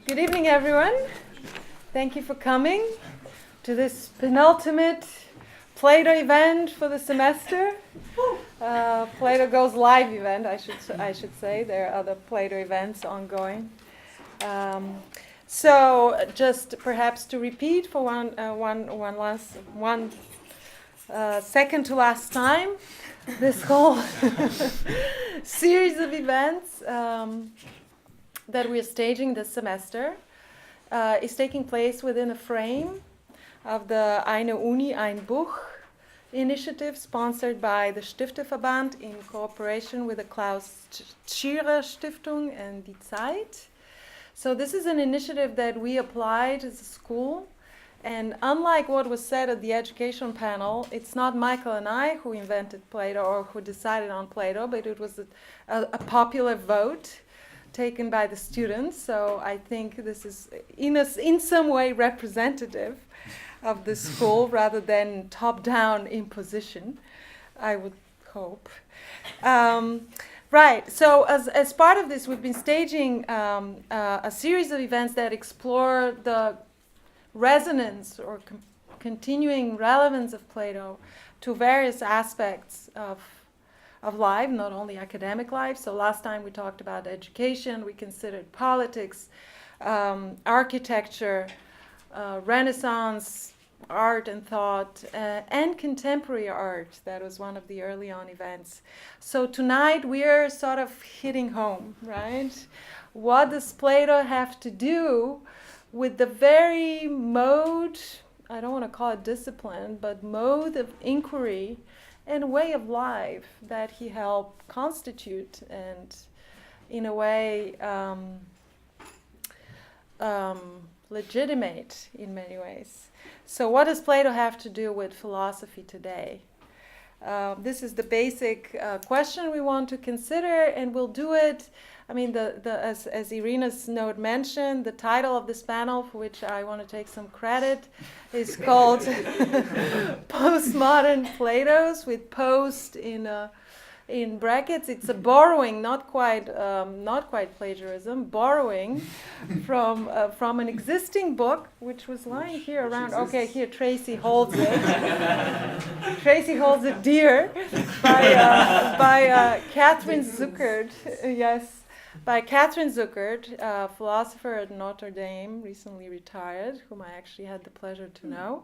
Good evening, everyone. Thank you for coming to this penultimate Plato event for the semester. Plato Goes live event, I should say. There are other Plato events ongoing. So, just perhaps to repeat for one second to last time, this whole series of events that we are staging this semester is taking place within a frame of the Eine Uni, Ein Buch initiative sponsored by the Stifterverband in cooperation with the Klaus Tschira Stiftung and DIE ZEIT. So this is an initiative that we applied as a school, and unlike what was said at the education panel, it's not Michael and I who invented Plato or who decided on Plato, but it was a popular vote taken by the students. So I think this is in some way representative of the school rather than top-down imposition, I would hope. Right, so as part of this, we've been staging a series of events that explore the resonance or continuing relevance of Plato to various aspects of life, not only academic life. So last time we talked about education, we considered politics, architecture, Renaissance, art and thought, and contemporary art. That was one of the early on events. So tonight we're sort of hitting home, right? What does Plato have to do with the very mode, I don't want to call it discipline, but mode of inquiry and way of life that he helped constitute and in a way legitimate in many ways. So what does Plato have to do with philosophy today? This is the basic question we want to consider, and we'll do it. I mean, as Irina's note mentioned, the title of this panel, for which I want to take some credit, is called Postmodern Platos, with post in brackets. It's a borrowing, not quite plagiarism, borrowing from an existing book which was lying here around. Okay, here Tracy holds it. Tracy holds it dear, by Catherine Zuckert. Yes. By Catherine Zuckert, a philosopher at Notre Dame, recently retired, whom I actually had the pleasure to know.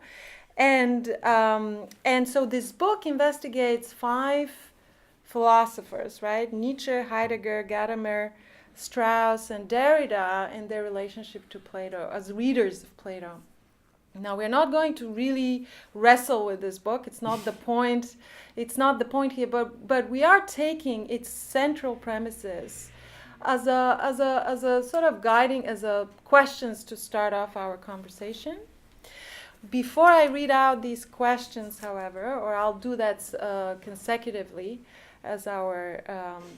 And so this book investigates 5 philosophers, right? Nietzsche, Heidegger, Gadamer, Strauss, and Derrida, and their relationship to Plato as readers of Plato. Now, we're not going to really wrestle with this book. It's not the point. It's not the point here. But we are taking its central premises as a sort of guiding, as a questions to start off our conversation. Before I read out these questions, however, or I'll do that consecutively as our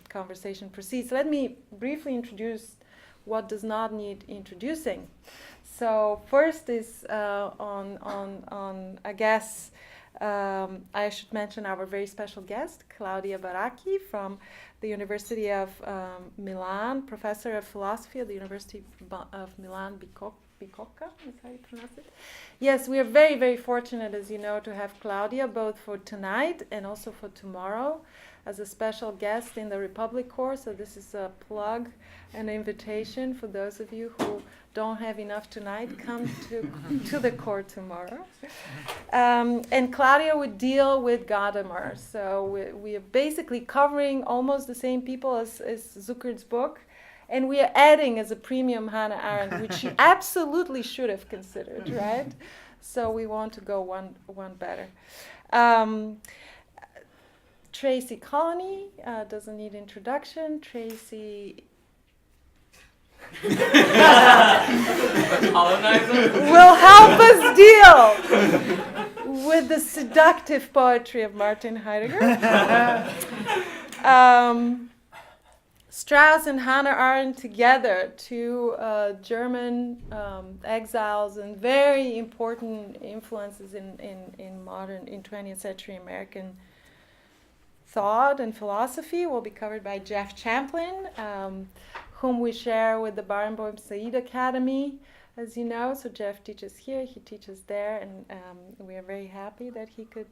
conversation proceeds, let me briefly introduce what does not need introducing. So first is I guess I should mention our very special guest, Claudia Baracchi from the University of Milan, professor of philosophy at the University of Milano-Bicocca, is how you pronounce it? Yes, we are very, very fortunate, as you know, to have Claudia both for tonight and also for tomorrow as a special guest in the Republic course. So this is a plug, an invitation for those of you who don't have enough tonight, come to the core tomorrow. And Claudia would deal with Gadamer. So we are basically covering almost the same people as Zuckert's book. And we are adding as a premium Hannah Arendt, which she absolutely should have considered, right? So we want to go one better. Tracy Colony doesn't need introduction. Tracy will help us deal with the seductive poetry of Martin Heidegger. Strauss and Hannah Arendt together, 2 German exiles and very important influences in modern, in 20th century American thought and philosophy, will be covered by Jeff Champlin, whom we share with the Barenboim-Said Academy, as you know. So Jeff teaches here, he teaches there, and we are very happy that he could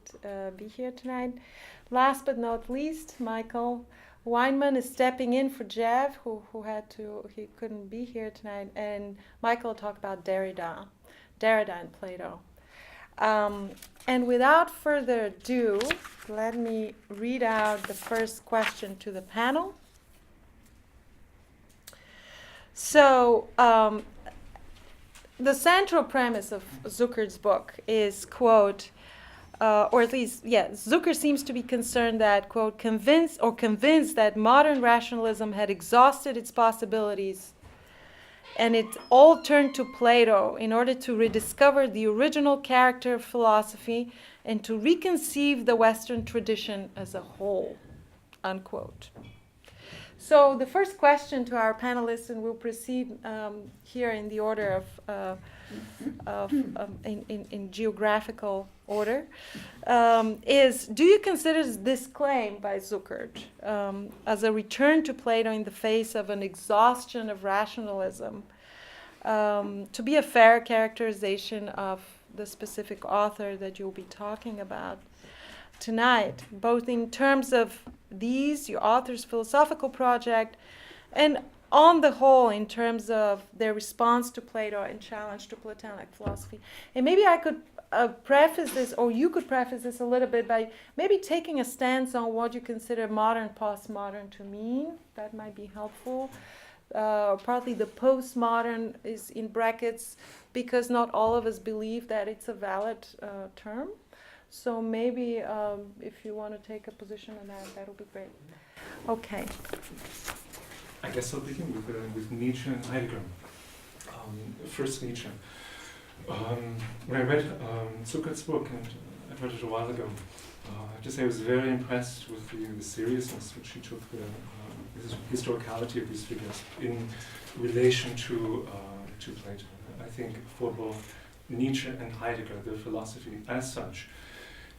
be here tonight. Last but not least, Michael Weinman is stepping in for Jeff, who he couldn't be here tonight, and Michael will talk about Derrida and Plato. And without further ado, let me read out the first question to the panel. So, the central premise of Zucker's book is, quote, or at least, Zucker seems to be concerned that, quote, convinced that modern rationalism had exhausted its possibilities, and it all turned to Plato in order to rediscover the original character of philosophy and to reconceive the Western tradition as a whole, unquote. So the first question to our panelists, and we'll proceed here in the order in geographical order, is: do you consider this claim by Zucker as a return to Plato in the face of an exhaustion of rationalism to be a fair characterization of the specific author that you'll be talking about tonight, both in terms of your author's philosophical project, and on the whole in terms of their response to Plato and challenge to Platonic philosophy? And maybe I could preface this, or you could preface this a little bit by maybe taking a stance on what you consider modern, postmodern to mean. That might be helpful. Partly the postmodern is in brackets because not all of us believe that it's a valid term. So maybe if you want to take a position on that, that would be great. Okay. I guess I'll begin with Nietzsche and Heidegger. First, Nietzsche. When I read Zucker's book, and I read it a while ago, I have to say I was very impressed with the seriousness which he took, the historicality of these figures in relation to Plato. I think for both Nietzsche and Heidegger, the philosophy as such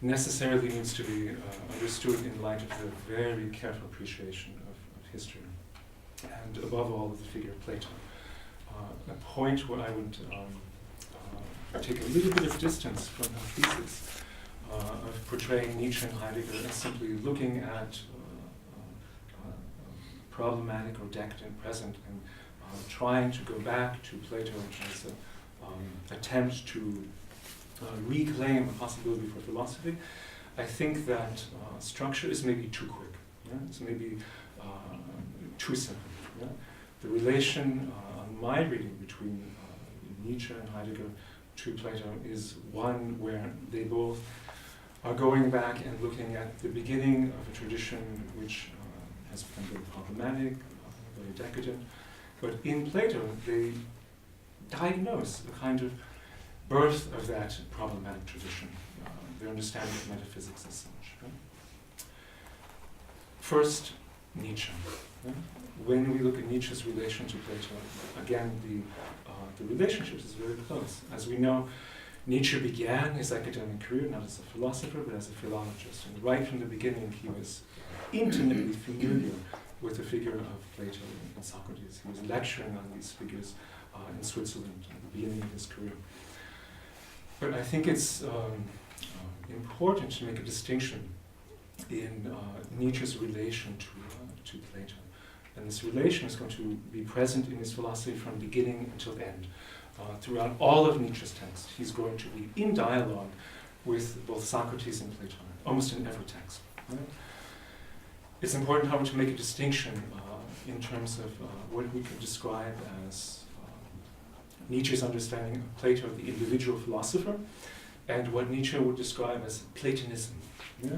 necessarily needs to be understood in light of the very careful appreciation of history, and above all of the figure of Plato. A point where I would take a little bit of distance from the thesis of portraying Nietzsche and Heidegger as simply looking at problematic or decadent present and trying to go back to Plato as an attempt to reclaim a possibility for philosophy. I think that structure is maybe too quick. Yeah? It's maybe too simple. Yeah? The relation, on my reading, between Nietzsche and Heidegger to Plato is one where they both are going back and looking at the beginning of a tradition which has become very problematic, very decadent. But in Plato, they diagnose a kind of birth of that problematic tradition, their understanding of metaphysics as such. Right? First, Nietzsche. Yeah? When we look at Nietzsche's relation to Plato, again, the relationship is very close. As we know, Nietzsche began his academic career not as a philosopher, but as a philologist. And right from the beginning, he was intimately familiar with the figure of Plato and Socrates. He was lecturing on these figures in Switzerland at the beginning of his career. But I think it's important to make a distinction in Nietzsche's relation to Plato. And this relation is going to be present in his philosophy from beginning until end. Throughout all of Nietzsche's text, he's going to be in dialogue with both Socrates and Plato, almost in every text. Right? It's important, however, to make a distinction in terms of what we could describe as Nietzsche's understanding of Plato, the individual philosopher, and what Nietzsche would describe as Platonism. Yeah?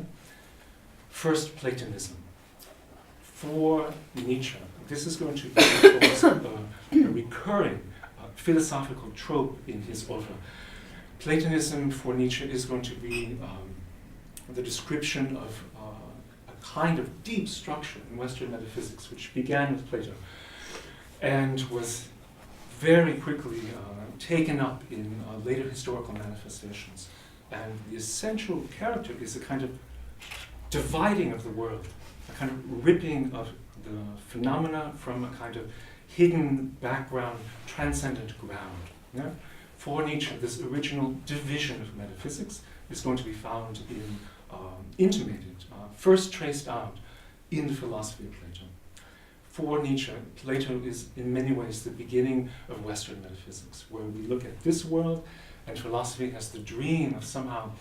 First, Platonism. For Nietzsche, this is going to be a recurring philosophical trope in his oeuvre. Platonism for Nietzsche is going to be the description of a kind of deep structure in Western metaphysics, which began with Plato and was very quickly taken up in later historical manifestations. And the essential character is a kind of dividing of the world, a kind of ripping of the phenomena from a kind of hidden background, transcendent ground. Yeah? For Nietzsche, this original division of metaphysics is going to be found in, intimated, first traced out in the philosophy of Plato. For Nietzsche, Plato is in many ways the beginning of Western metaphysics, where we look at this world and philosophy has the dream of somehow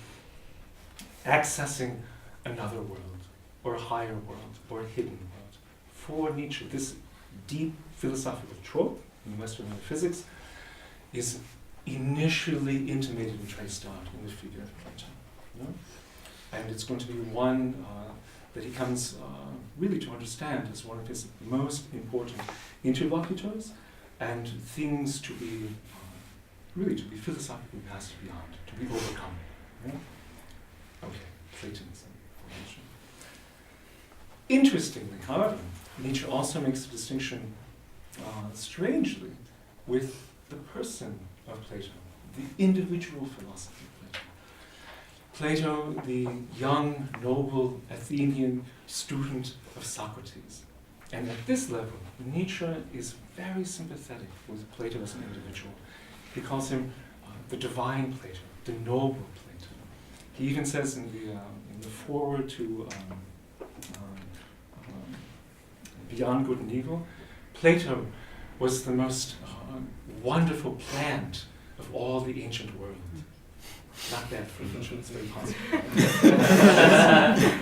accessing another world, or a higher world, or a hidden world. For Nietzsche, this deep philosophical trope in Western metaphysics is initially intimated and traced out in the figure of Plato. You know? And it's going to be one that he comes really to understand as one of his most important interlocutors and things to be, really to be philosophically passed beyond, to be overcome. Yeah? Okay, Platonism. Interestingly, however, Nietzsche also makes a distinction, strangely, with the person of Plato, the individual philosophy of Plato. Plato, the young, noble Athenian student of Socrates. And at this level, Nietzsche is very sympathetic with Plato as an individual. He calls him the divine Plato, the noble Plato. He even says in the foreword to Beyond Good and Evil, Plato was the most wonderful plant of all the ancient world. Not bad for Nietzsche, it's very positive.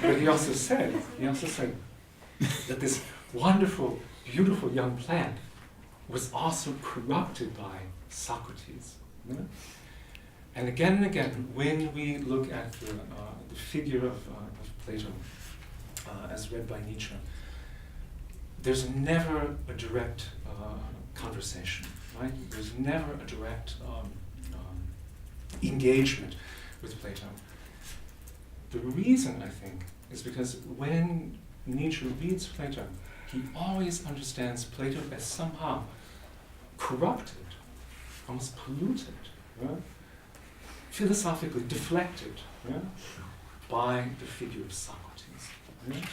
But he also said that this wonderful, beautiful young plant was also corrupted by Socrates. Yeah? And again, when we look at the figure of Plato as read by Nietzsche, there's never a direct conversation, right? There's never a direct engagement with Plato. The reason, I think, is because when Nietzsche reads Plato, he always understands Plato as somehow corrupted, almost polluted, right? Philosophically deflected, yeah? by the figure of Socrates. Right?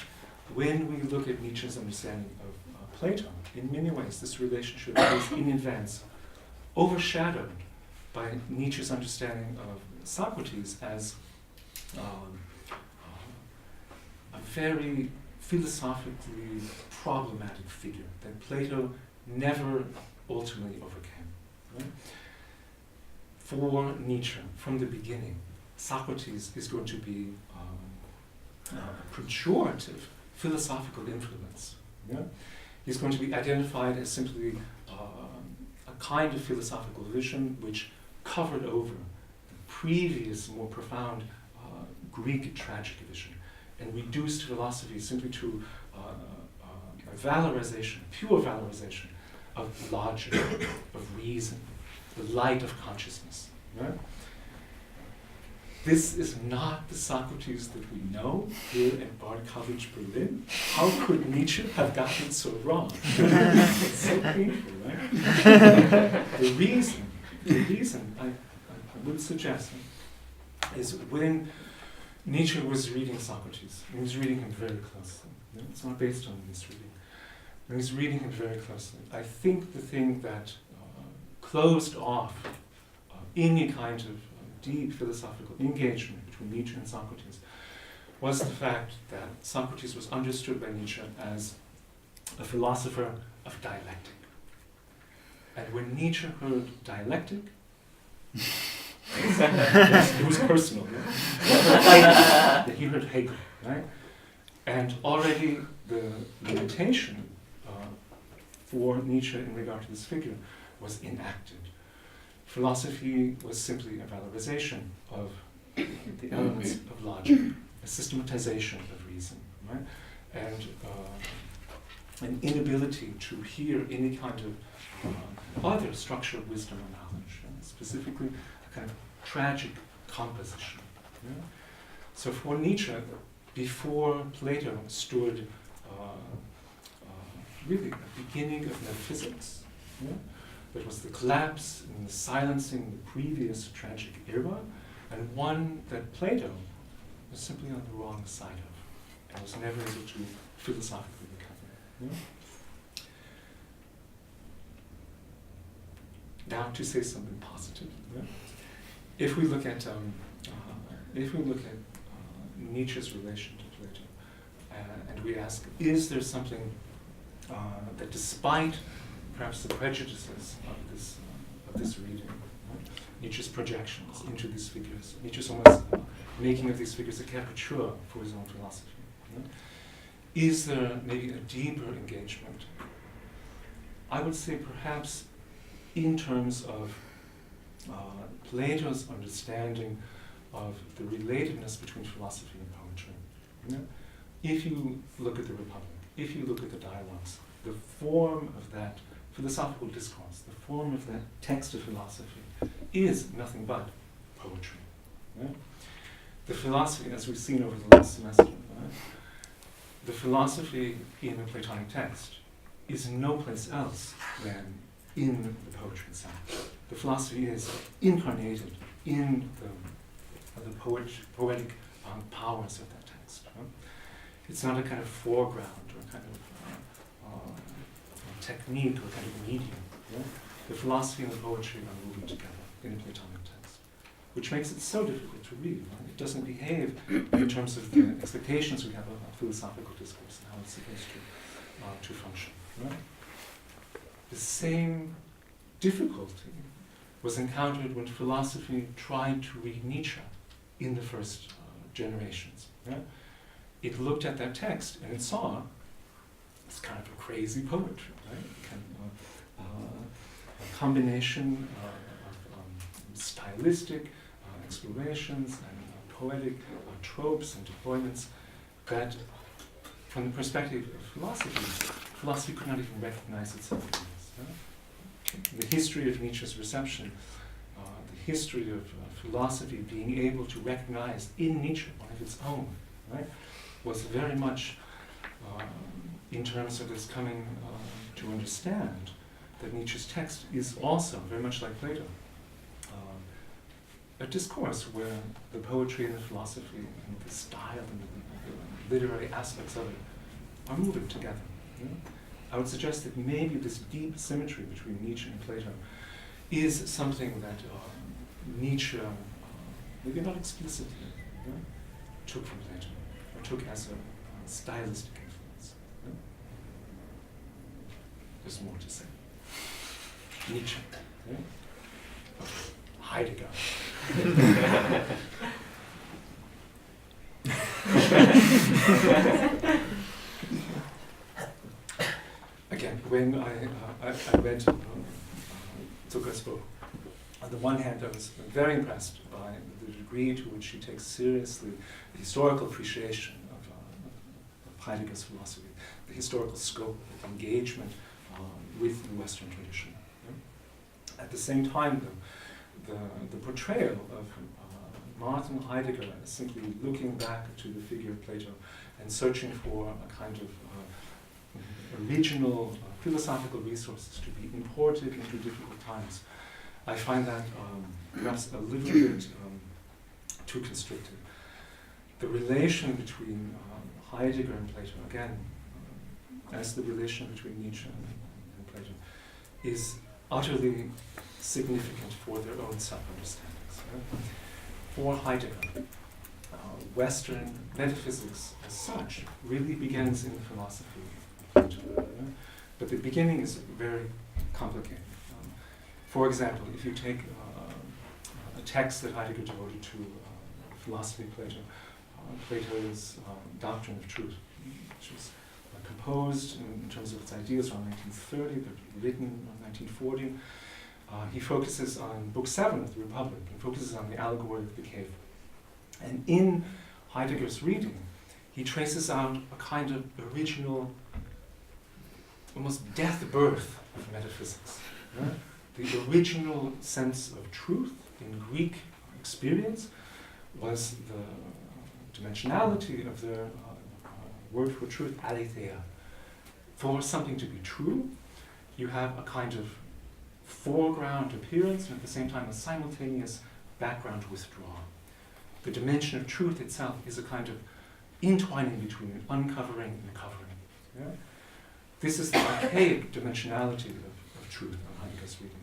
When we look at Nietzsche's understanding of Plato, in many ways this relationship is in advance overshadowed by Nietzsche's understanding of Socrates as a very philosophically problematic figure that Plato never ultimately overcame. Right? For Nietzsche, from the beginning, Socrates is going to be a pejorative philosophical influence. Yeah? He's going to be identified as simply a kind of philosophical vision which covered over the previous, more profound Greek tragic vision and reduced philosophy simply to a valorization, pure valorization of logic, of reason, the light of consciousness. Right? This is not the Socrates that we know here at Bard College, Berlin. How could Nietzsche have gotten it so wrong? It's so painful, right? The reason I would suggest is when Nietzsche was reading Socrates, he was reading him very closely. You know, it's not based on misreading. When he's reading him very closely, I think the thing that closed off any kind of deep philosophical engagement between Nietzsche and Socrates was the fact that Socrates was understood by Nietzsche as a philosopher of dialectic. And when Nietzsche heard dialectic, it was personal. Right? He heard Hegel, right? And already the limitation for Nietzsche in regard to this figure was enacted. Philosophy was simply a valorization of the elements of logic, a systematization of reason, right? And an inability to hear any kind of other structure of wisdom or knowledge, and specifically a kind of tragic composition. Yeah? So for Nietzsche, before Plato stood really a beginning of metaphysics. Yeah? That was the collapse and the silencing the previous tragic era, and one that Plato was simply on the wrong side of, and was never able to philosophically recover. Yeah? Now to say something positive. Yeah? If we look at Nietzsche's relation to Plato, and we ask, is there something that, despite perhaps the prejudices of this reading, right? Nietzsche's projections into these figures, Nietzsche's almost making of these figures a caricature for his own philosophy. Right? Is there maybe a deeper engagement? I would say perhaps in terms of Plato's understanding of the relatedness between philosophy and poetry. Yeah? If you look at the Republic, if you look at the dialogues, the form of that philosophical discourse, the form of that text of philosophy is nothing but poetry. Yeah? The philosophy, as we've seen over the last semester, right? The philosophy in a Platonic text is no place else than in the poetry itself. The philosophy is incarnated in the poetic powers of that text. Right? It's not a kind of foreground or a kind of technique or kind of medium. Yeah? The philosophy and the poetry are moving together in a Platonic text, which makes it so difficult to read. Right? It doesn't behave in terms of the expectations we have of philosophical discourse and how it's supposed to function. Right? The same difficulty was encountered when philosophy tried to read Nietzsche in the first generations. Yeah? It looked at that text and it saw it's kind of a crazy poetry, right? Kind of, a combination of stylistic explorations and poetic tropes and deployments that, from the perspective of philosophy could not even recognize itself in this. Yeah? The history of Nietzsche's reception, the history of philosophy being able to recognize in Nietzsche one of its own, right, was very much in terms of this coming to understand that Nietzsche's text is also, very much like Plato, a discourse where the poetry and the philosophy and the style and the literary aspects of it are moving together. You know? I would suggest that maybe this deep symmetry between Nietzsche and Plato is something that Nietzsche, maybe not explicitly, took from Plato, or took as a stylistic influence. Yeah? There's more to say. Nietzsche. Yeah? Heidegger. Again, when I read Zucker's book, on the one hand I was very impressed by the degree to which she takes seriously the historical appreciation of Heidegger's philosophy, the historical scope of engagement with the Western tradition. Yeah? At the same time, though, the portrayal of Martin Heidegger as simply looking back to the figure of Plato and searching for a kind of original philosophical resources to be imported into difficult times, I find that perhaps a little bit too constricted. The relation between Heidegger and Plato, again, as the relation between Nietzsche and Plato, is utterly significant for their own self-understandings. Right? For Heidegger, Western metaphysics as such really begins in the philosophy of Plato. But the beginning is very complicated. For example, if you take a text that Heidegger devoted to philosophy of Plato, Plato's Doctrine of Truth, which was composed in terms of its ideas around 1930, but written around 1940. He focuses on Book 7 of the Republic. He focuses on the Allegory of the Cave. And in Heidegger's reading, he traces out a kind of original, almost death birth of metaphysics. Right? The original sense of truth in Greek experience was the dimensionality of the word for truth, aletheia. For something to be true, you have a kind of foreground appearance and at the same time a simultaneous background withdrawal. The dimension of truth itself is a kind of entwining between uncovering and covering. Yeah? This is the archaic dimensionality of truth on Heidegger's reading.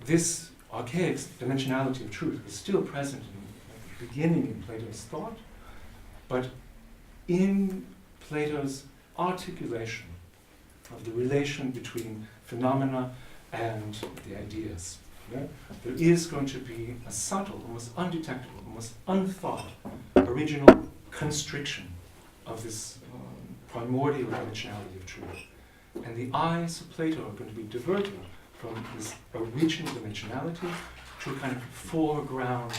This archaic dimensionality of truth is still present at the beginning in Plato's thought, but in Plato's articulation of the relation between phenomena and the ideas, yeah, there is going to be a subtle, almost undetectable, almost unthought original constriction of this primordial dimensionality of truth. And the eyes of Plato are going to be diverted from this original dimensionality to a kind of foreground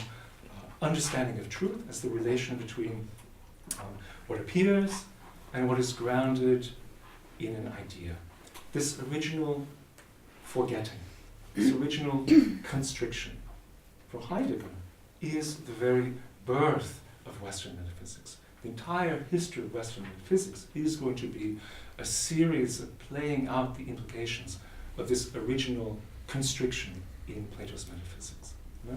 understanding of truth as the relation between what appears and what is grounded in an idea. This original forgetting, this original constriction, for Heidegger, is the very birth of Western metaphysics. The entire history of Western metaphysics is going to be a series of playing out the implications of this original constriction in Plato's metaphysics. Yeah?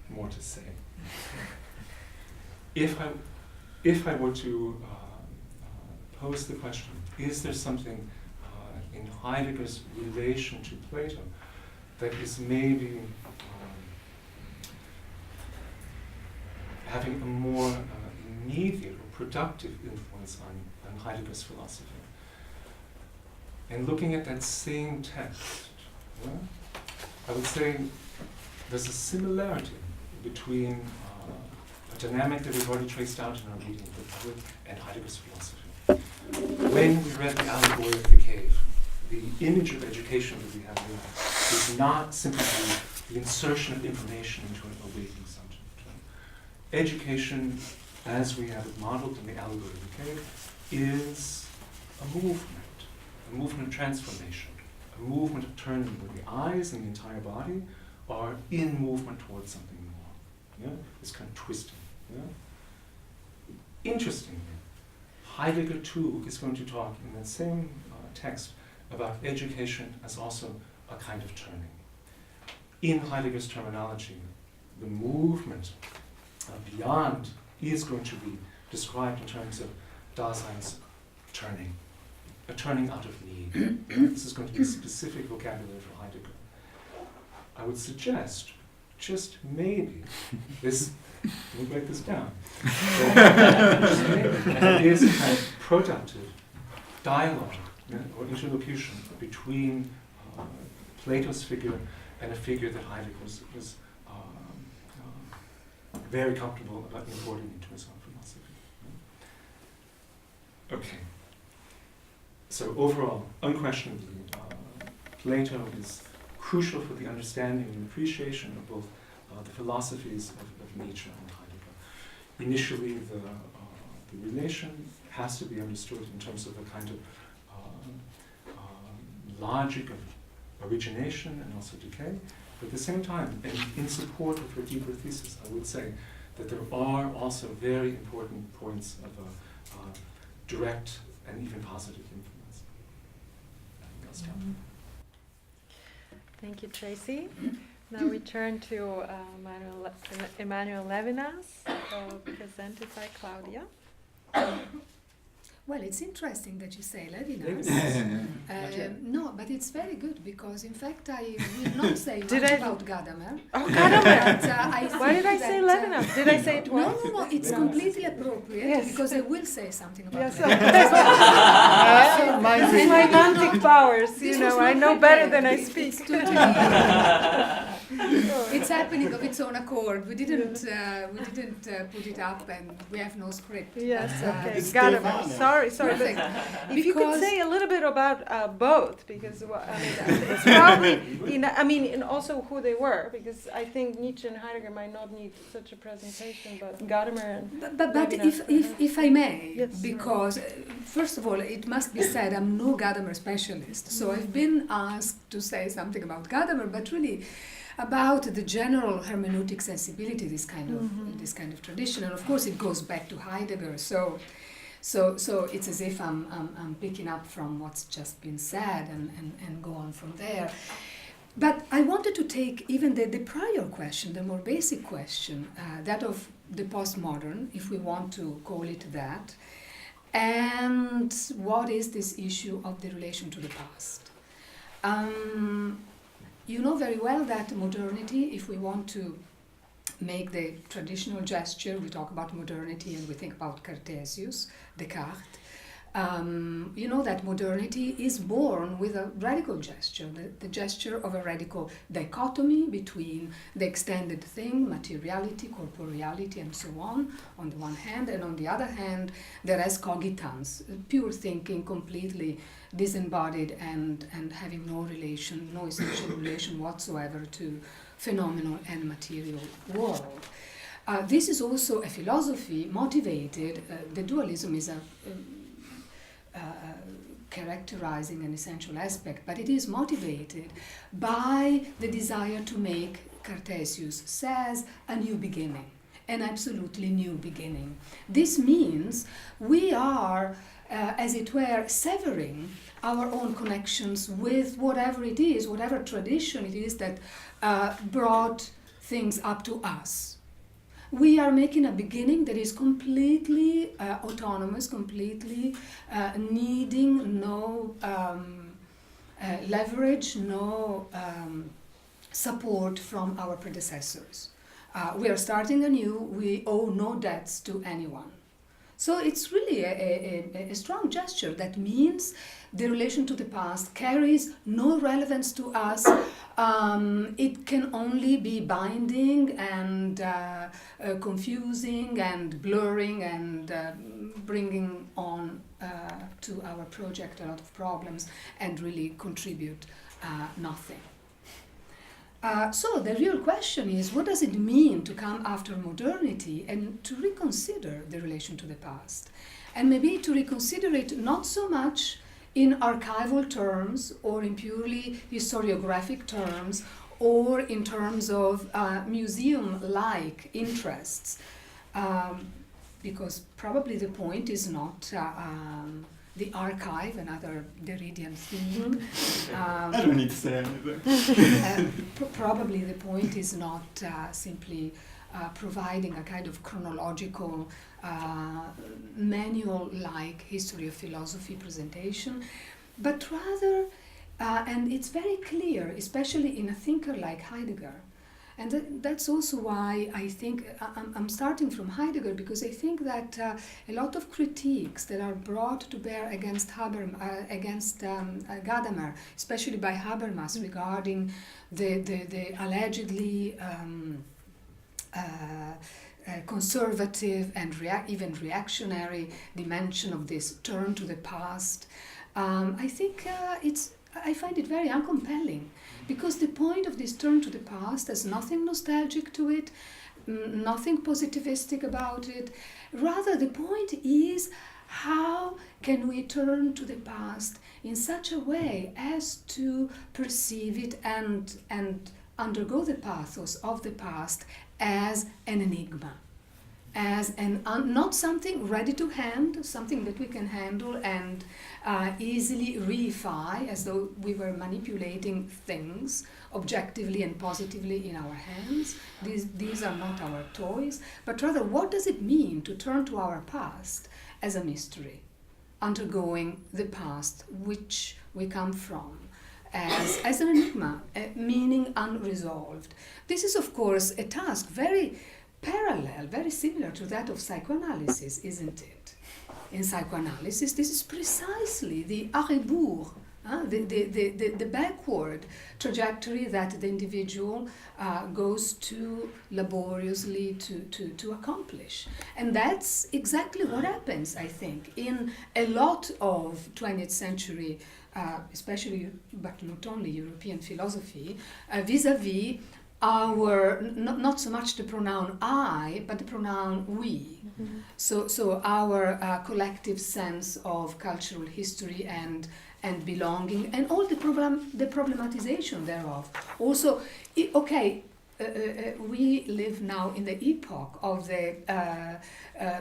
More to say. If I were to pose the question, is there something in Heidegger's relation to Plato that is maybe having a more immediate or productive influence on Heidegger's philosophy? And looking at that same text, yeah, I would say there's a similarity between a dynamic that we've already traced out in our reading of the Buch and Heidegger's philosophy. When we read the Allegory of the Cave, the image of education that we have here is not simply the insertion of information into an awakening subject. Education, as we have it modeled in the Allegory of the Cave, is a movement of transformation, a movement of turning where the eyes and the entire body are in movement towards something more. Yeah? This kind of twisting. Yeah? Interestingly, Heidegger too is going to talk in that same text about education as also a kind of turning. In Heidegger's terminology, the movement beyond is going to be described in terms of Dasein's turning, a turning out of need. This is going to be a specific vocabulary for Heidegger. I would suggest, just maybe, this, we'll break this down, just maybe, and it is a kind of productive dialogue, yeah, or interlocution between Plato's figure and a figure that Heidegger was very comfortable about importing into his own philosophy. Okay. So overall, unquestionably, Plato is crucial for the understanding and appreciation of both the philosophies of Nietzsche and Heidegger. Initially, the relation has to be understood in terms of a kind of logic of origination and also decay. But at the same time, and in support of her deeper thesis, I would say that there are also very important points of direct and even positive influence. I think I'll stop. Thank you, Tracy. Now we turn to Emmanuel Levinas, presented by Claudia. Well, it's interesting that you say Levinas. No, but it's very good because, in fact, I will not say much about Gadamer. Oh, Gadamer! Why did I say Levinas? Did I say it twice? No, it's completely appropriate because I will say something about Levinas. This is my Mantic powers, you know, I know better than I speak. It's happening of its own accord. We didn't put it up, and we have no script. Yes, okay. Gadamer. Sorry. But if you could say a little bit about both, because it's probably, and also who they were, because I think Nietzsche and Heidegger might not need such a presentation, but Gadamer and But if I may, yes, because first of all, it must be said I'm no Gadamer specialist, so I've been asked to say something about Gadamer, but really about the general hermeneutic sensibility, this kind of tradition, and of course it goes back to Heidegger. So it's as if I'm picking up from what's just been said and go on from there. But I wanted to take even the prior question, the more basic question, that of the postmodern, if we want to call it that, and what is this issue of the relation to the past. You know very well that modernity, if we want to make the traditional gesture, we talk about modernity and we think about Cartesius, Descartes. You know that modernity is born with a radical gesture, the gesture of a radical dichotomy between the extended thing, materiality, corporeality, and so on the one hand, and on the other hand, the res cogitans, pure thinking, completely disembodied and having no relation, no essential relation whatsoever to phenomenal and material world. This is also a philosophy motivated, the dualism is characterizing an essential aspect, but it is motivated by the desire to make, Cartesius says, a new beginning, an absolutely new beginning. This means we are, as it were, severing our own connections with whatever it is, whatever tradition it is that brought things up to us. We are making a beginning that is completely autonomous, completely needing no leverage, no support from our predecessors. We are starting anew, we owe no debts to anyone. So it's really a strong gesture that means the relation to the past carries no relevance to us. It can only be binding and confusing and blurring and bringing on to our project a lot of problems and really contribute nothing. So the real question is, what does it mean to come after modernity and to reconsider the relation to the past? And maybe to reconsider it not so much in archival terms or in purely historiographic terms or in terms of museum-like interests, because probably the point is not the archive, another Derridian theme. I don't need to say anything. Probably the point is not simply providing a kind of chronological manual-like history of philosophy presentation, but rather, and it's very clear, especially in a thinker like Heidegger, and that's also why I think I'm starting from Heidegger, because I think that a lot of critiques that are brought to bear against Gadamer, especially by Habermas, regarding the allegedly conservative and even reactionary dimension of this turn to the past, I think I find it very uncompelling, because the point of this turn to the past has nothing nostalgic to it, nothing positivistic about it. Rather, the point is, how can we turn to the past in such a way as to perceive it and undergo the pathos of the past as an enigma, as not something ready to hand, something that we can handle and easily reify, as though we were manipulating things objectively and positively in our hands. These are not our toys, but rather, what does it mean to turn to our past as a mystery, undergoing the past which we come from as an enigma, meaning unresolved. This is, of course, a task very parallel, very similar to that of psychoanalysis, isn't it? In psychoanalysis, this is precisely the rebours, the backward trajectory that the individual goes to laboriously to accomplish. And that's exactly what happens, I think, in a lot of 20th century, especially, but not only, European philosophy, vis-a-vis our, not so much the pronoun I, but the pronoun we. Mm-hmm. So our collective sense of cultural history and belonging, and all the problematization thereof. Also, we live now in the epoch of the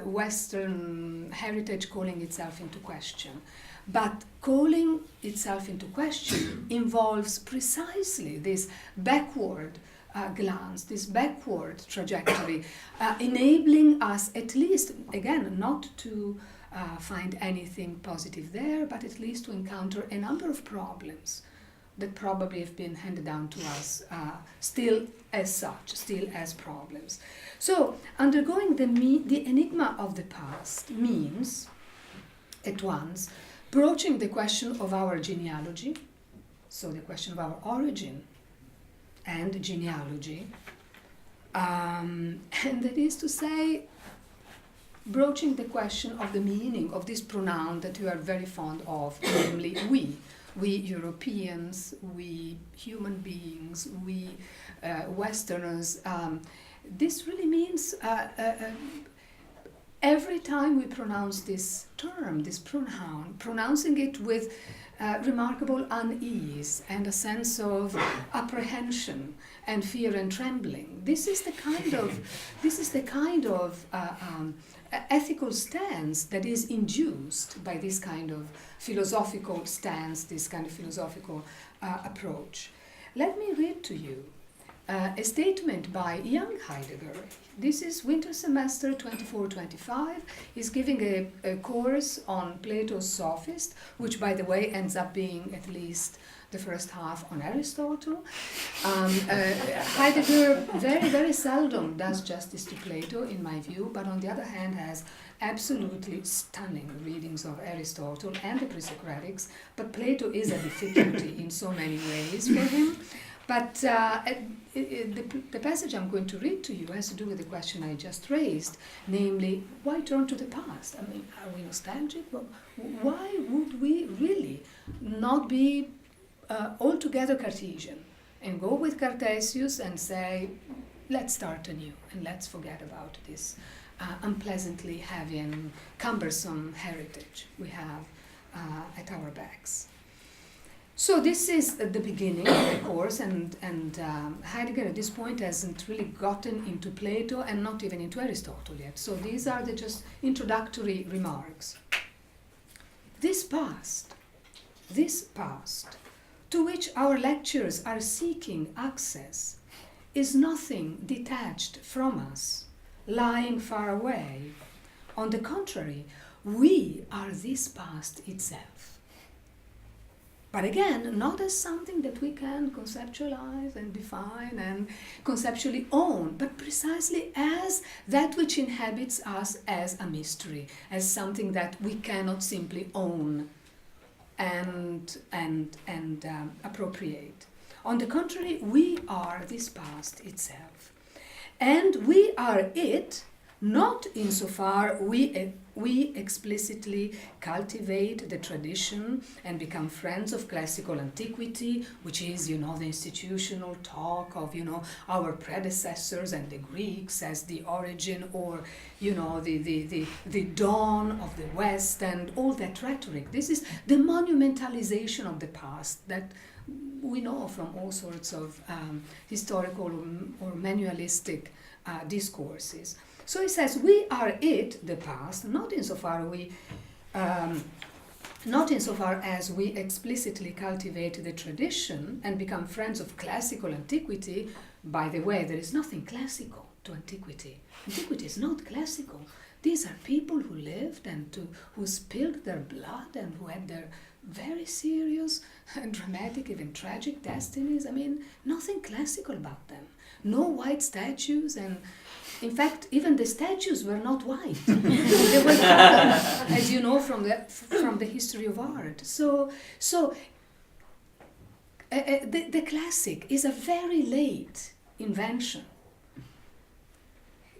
Western heritage calling itself into question. But calling itself into question involves precisely this backward glance, this backward trajectory, enabling us at least, again, not to find anything positive there, but at least to encounter a number of problems that probably have been handed down to us still as such, still as problems. So, undergoing the enigma of the past means, at once, broaching the question of our genealogy, so the question of our origin and genealogy, and that is to say, broaching the question of the meaning of this pronoun that we are very fond of, namely we Europeans, we human beings, we Westerners. This really means every time we pronounce this term, this pronoun, pronouncing it with remarkable unease and a sense of apprehension and fear and trembling. This is the kind of ethical stance that is induced by this kind of philosophical stance, this kind of philosophical approach. Let me read to you a statement by young Heidegger. This is winter semester 24-25. He's giving a course on Plato's Sophist, which, by the way, ends up being at least the first half on Aristotle. Heidegger very, very seldom does justice to Plato, in my view, but on the other hand has absolutely stunning readings of Aristotle and the pre-Socratics, but Plato is a difficulty in so many ways for him. But the passage I'm going to read to you has to do with the question I just raised, namely, why turn to the past? I mean, are we nostalgic? Well, why would we really not be altogether Cartesian and go with Cartesius and say, let's start anew and let's forget about this unpleasantly heavy and cumbersome heritage we have at our backs. So this is the beginning of the course, and Heidegger at this point hasn't really gotten into Plato and not even into Aristotle yet. So these are the just introductory remarks. This past, to which our lectures are seeking access, is nothing detached from us, lying far away. On the contrary, we are this past itself. But again, not as something that we can conceptualize and define and conceptually own, but precisely as that which inhabits us as a mystery, as something that we cannot simply own and appropriate. On the contrary, we are this past itself. And we are it, not insofar we explicitly cultivate the tradition and become friends of classical antiquity, which is, the institutional talk of, our predecessors and the Greeks as the origin, or, the dawn of the West and all that rhetoric. This is the monumentalization of the past that we know from all sorts of historical or manualistic discourses. So he says, we are it, the past, not insofar as we explicitly cultivate the tradition and become friends of classical antiquity. By the way, there is nothing classical to antiquity. Antiquity is not classical. These are people who lived and who spilled their blood and who had their very serious and dramatic, even tragic destinies. I mean, nothing classical about them. No white statues, and in fact, even the statues were not white. They were colored, as you know from the history of art. So the classic is a very late invention.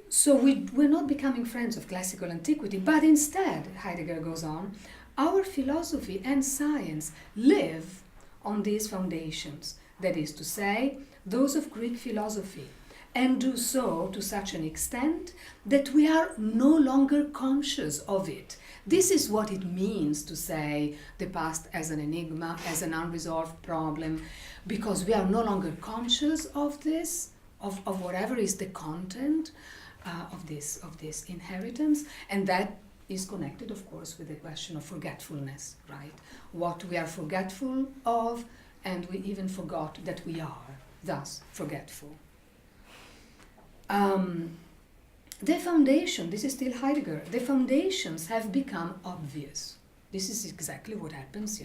So we're not becoming friends of classical antiquity, but instead, Heidegger goes on, our philosophy and science live on these foundations, that is to say, those of Greek philosophy, and do so to such an extent that we are no longer conscious of it. This is what it means to say the past as an enigma, as an unresolved problem, because we are no longer conscious of this. of whatever is the content of this inheritance, and that is connected, of course, with the question of forgetfulness, right? What we are forgetful of, and we even forgot that we are, thus forgetful. The foundation, this is still Heidegger, the foundations have become obvious. This is exactly what happens,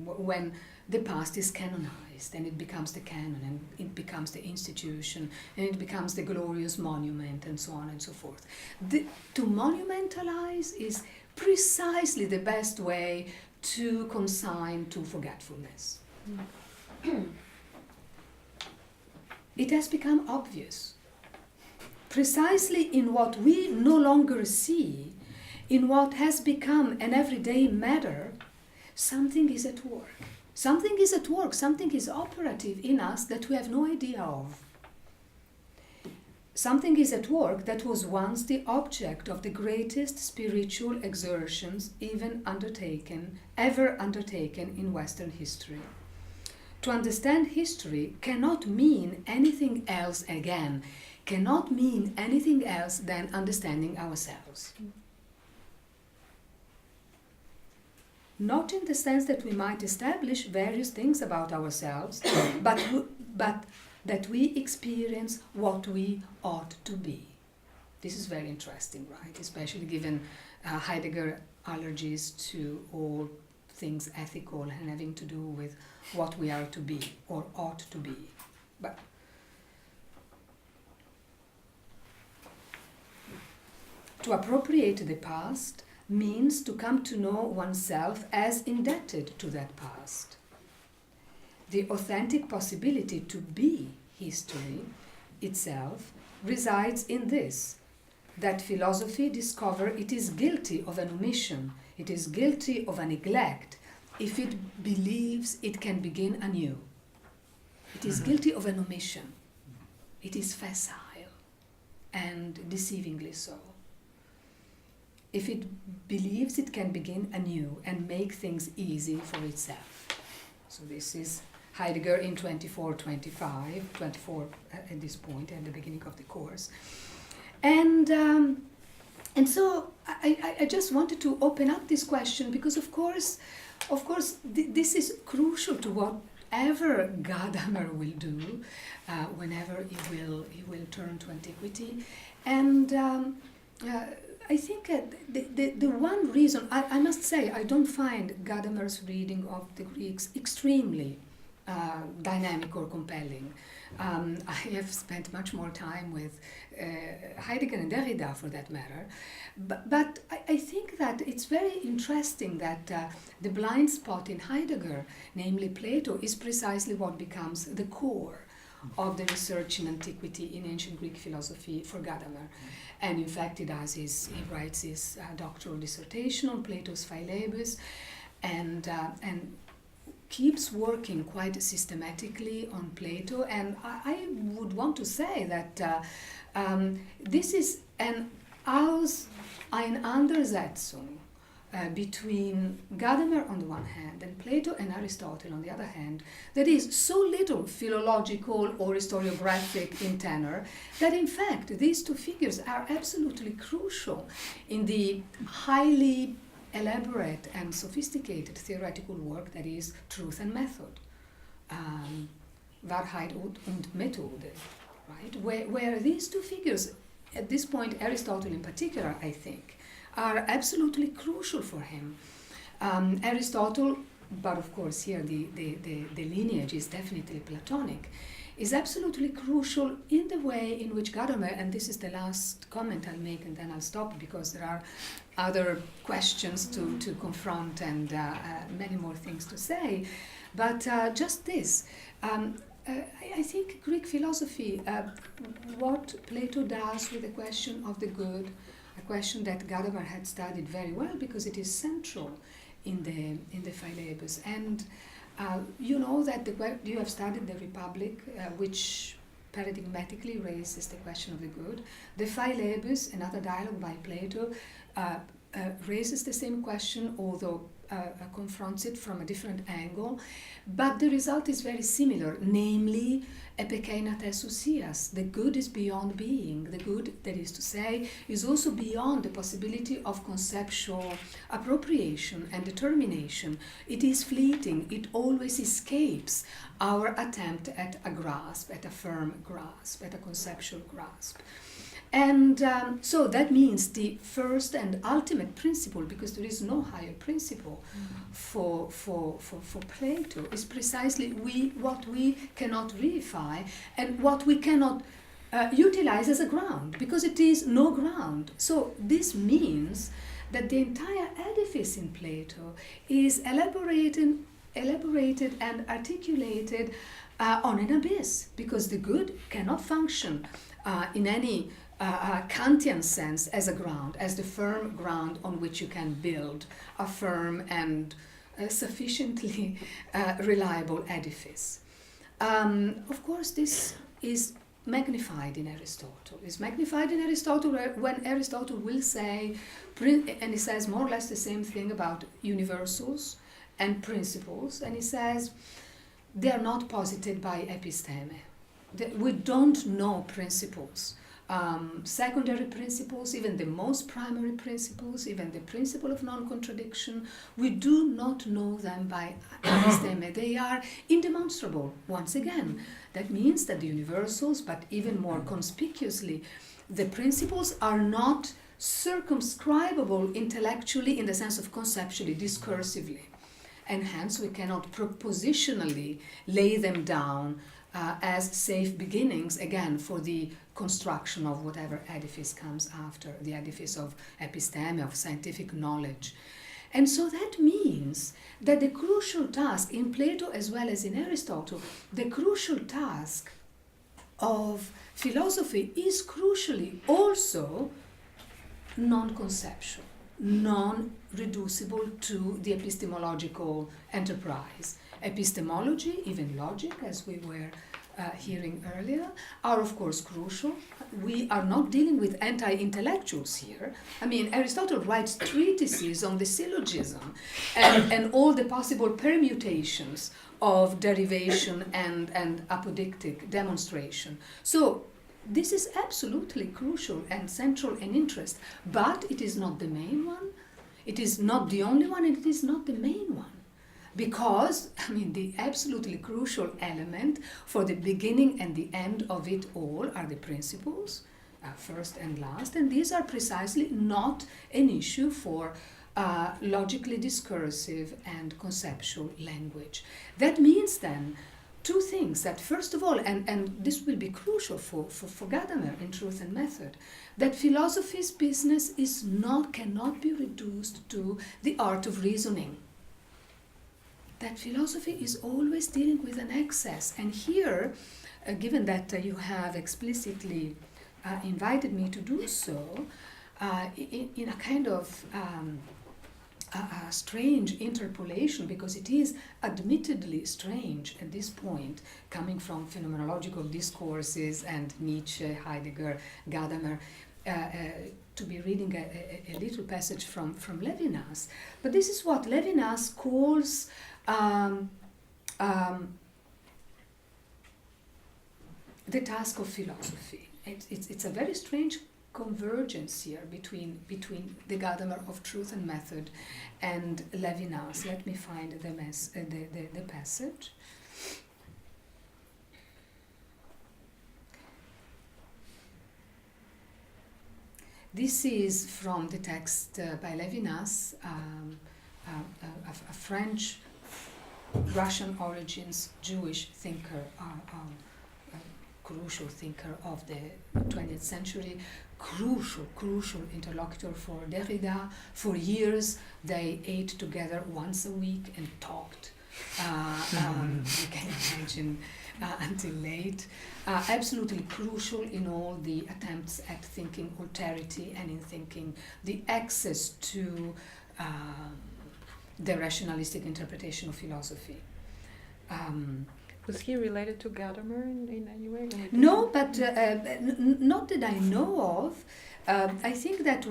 when the past is canonized, and it becomes the canon, and it becomes the institution, and it becomes the glorious monument, and so on and so forth. To monumentalize is precisely the best way to consign to forgetfulness. It has become obvious. Precisely in what we no longer see, in what has become an everyday matter, something is at work. Something is at work, something is operative in us that we have no idea of. Something is at work that was once the object of the greatest spiritual exertions ever undertaken in Western history. To understand history cannot mean anything else again, cannot mean anything else than understanding ourselves. Not in the sense that we might establish various things about ourselves, but that we experience what we ought to be. This is very interesting, right? Especially given Heidegger's allergies to all things ethical and having to do with what we are to be or ought to be. But to appropriate the past means to come to know oneself as indebted to that past. The authentic possibility to be history itself resides in this, that philosophy discovers it is guilty of an omission, it is guilty of a neglect, if it believes it can begin anew. It is guilty of an omission. It is facile and deceivingly so. If it believes it can begin anew and make things easy for itself. So this is Heidegger in 24 at this point, at the beginning of the course. And so I just wanted to open up this question because of course, this is crucial to whatever Gadamer will do, whenever he will turn to antiquity. And I think the one reason, I must say, I don't find Gadamer's reading of the Greeks extremely dynamic or compelling. I have spent much more time with Heidegger and Derrida, for that matter. But I think that it's very interesting that the blind spot in Heidegger, namely Plato, is precisely what becomes the core of the research in antiquity in ancient Greek philosophy for Gadamer. And in fact, he writes his doctoral dissertation on Plato's Philebus, and keeps working quite systematically on Plato. And I would want to say that this is an Auseinandersetzung between Gadamer on the one hand and Plato and Aristotle on the other hand, that is so little philological or historiographic in tenor that in fact these two figures are absolutely crucial in the highly elaborate and sophisticated theoretical work that is Truth and Method, Wahrheit und Methode, right? Where these two figures, at this point Aristotle in particular, I think, are absolutely crucial for him. Aristotle, but of course here the lineage is definitely Platonic, is absolutely crucial in the way in which Gadamer, and this is the last comment I'll make and then I'll stop because there are other questions to confront and many more things to say, but just this. I think Greek philosophy, what Plato does with the question of the good, a question that Gadamer had studied very well because it is central in the Philebus. And you know that you have studied the Republic, which paradigmatically raises the question of the good. The Philebus, another dialogue by Plato, raises the same question, although confronts it from a different angle, but the result is very similar, namely, epikeinates ousias, the good is beyond being. The good, that is to say, is also beyond the possibility of conceptual appropriation and determination. It is fleeting, it always escapes our attempt at a grasp, at a firm grasp, at a conceptual grasp. And so that means the first and ultimate principle, because there is no higher principle for Plato, is precisely what we cannot reify and what we cannot utilize as a ground, because it is no ground. So this means that the entire edifice in Plato is elaborated and articulated on an abyss, because the good cannot function in any Kantian sense as a ground, as the firm ground on which you can build a firm and sufficiently reliable edifice. Of course, this is magnified in Aristotle. It's magnified in Aristotle when Aristotle will say, and he says more or less the same thing about universals and principles, and he says they are not posited by episteme. We don't know principles. Secondary principles, even the most primary principles, even the principle of non-contradiction, we do not know them by episteme. They are indemonstrable, once again. That means that the universals, but even more conspicuously, the principles are not circumscribable intellectually in the sense of conceptually, discursively. And hence we cannot propositionally lay them down as safe beginnings, again, for the construction of whatever edifice comes after, the edifice of episteme, of scientific knowledge. And so that means that the crucial task in Plato as well as in Aristotle, the crucial task of philosophy is crucially also non-conceptual, non-reducible to the epistemological enterprise. Epistemology, even logic, as we were hearing earlier, are of course crucial. We are not dealing with anti-intellectuals here. I mean, Aristotle writes treatises on the syllogism and all the possible permutations of derivation and apodictic demonstration. So this is absolutely crucial and central in interest, but it is not the main one. It is not the only one, and it is not the main one. Because, I mean, the absolutely crucial element for the beginning and the end of it all are the principles, first and last, and these are precisely not an issue for logically discursive and conceptual language. That means then two things, that first of all, and this will be crucial for Gadamer in Truth and Method, that philosophy's business cannot be reduced to the art of reasoning. That philosophy is always dealing with an excess. And here, given that you have explicitly invited me to do so, in a kind of a strange interpolation, because it is admittedly strange at this point, coming from phenomenological discourses and Nietzsche, Heidegger, Gadamer, to be reading a little passage from Levinas. But this is what Levinas calls the task of philosophy. It's a very strange convergence here between the Gadamer of Truth and Method and Levinas. Let me find the passage. This is from the text by Levinas, a French, Russian origins Jewish thinker, crucial thinker of the 20th century, crucial interlocutor for Derrida. For years they ate together once a week and talked. You can imagine until late. Absolutely crucial in all the attempts at thinking alterity and in thinking the access to the rationalistic interpretation of philosophy. Was he related to Gadamer in any way? No, but not that I know of. I think that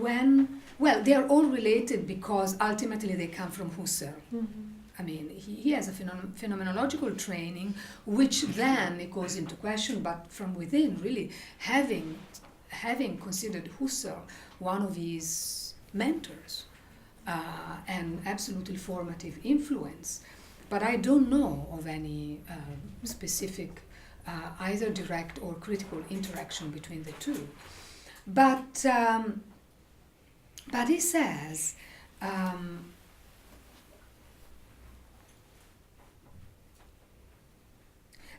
they are all related because ultimately they come from Husserl. I mean, he has a phenomenological training, which then it goes into question, but from within, really, having considered Husserl one of his mentors, and absolutely formative influence. But I don't know of any specific either direct or critical interaction between the two. But he says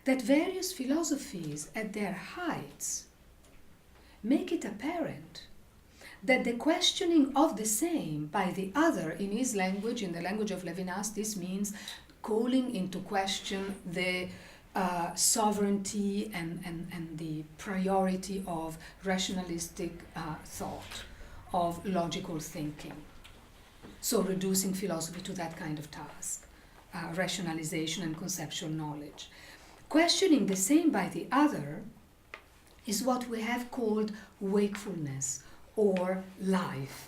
that various philosophies at their heights make it apparent that the questioning of the same by the other, in his language, in the language of Levinas, this means calling into question the sovereignty and the priority of rationalistic thought, of logical thinking. So reducing philosophy to that kind of task, rationalization and conceptual knowledge. Questioning the same by the other is what we have called wakefulness or life.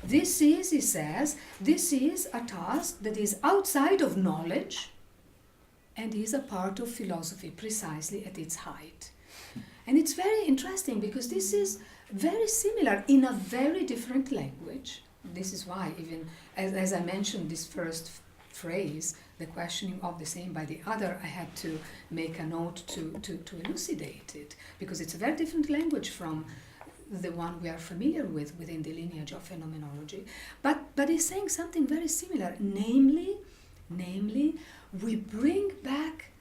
This is, he says, this is a task that is outside of knowledge and is a part of philosophy precisely at its height. And it's very interesting because this is very similar in a very different language. This is why even, as I mentioned this first phrase, the questioning of the same by the other, I had to make a note to elucidate it, because it's a very different language from the one we are familiar with within the lineage of phenomenology. But he's saying something very similar, namely, we bring back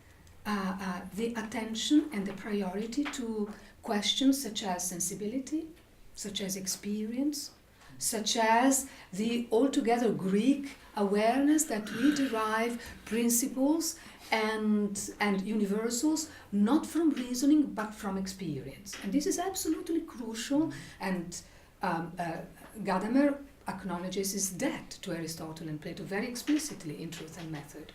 the attention and the priority to questions such as sensibility, such as experience, such as the altogether Greek awareness that we derive principles and universals not from reasoning but from experience. And this is absolutely crucial, and Gadamer acknowledges his debt to Aristotle and Plato very explicitly in Truth and Method.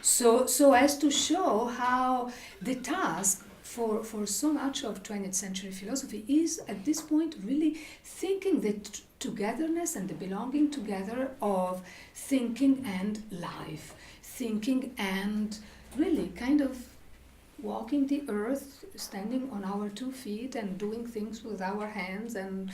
So as to show how the task for so much of 20th century philosophy is at this point really thinking the togetherness and the belonging together of thinking and life, thinking and really kind of walking the earth, standing on our 2 feet and doing things with our hands and,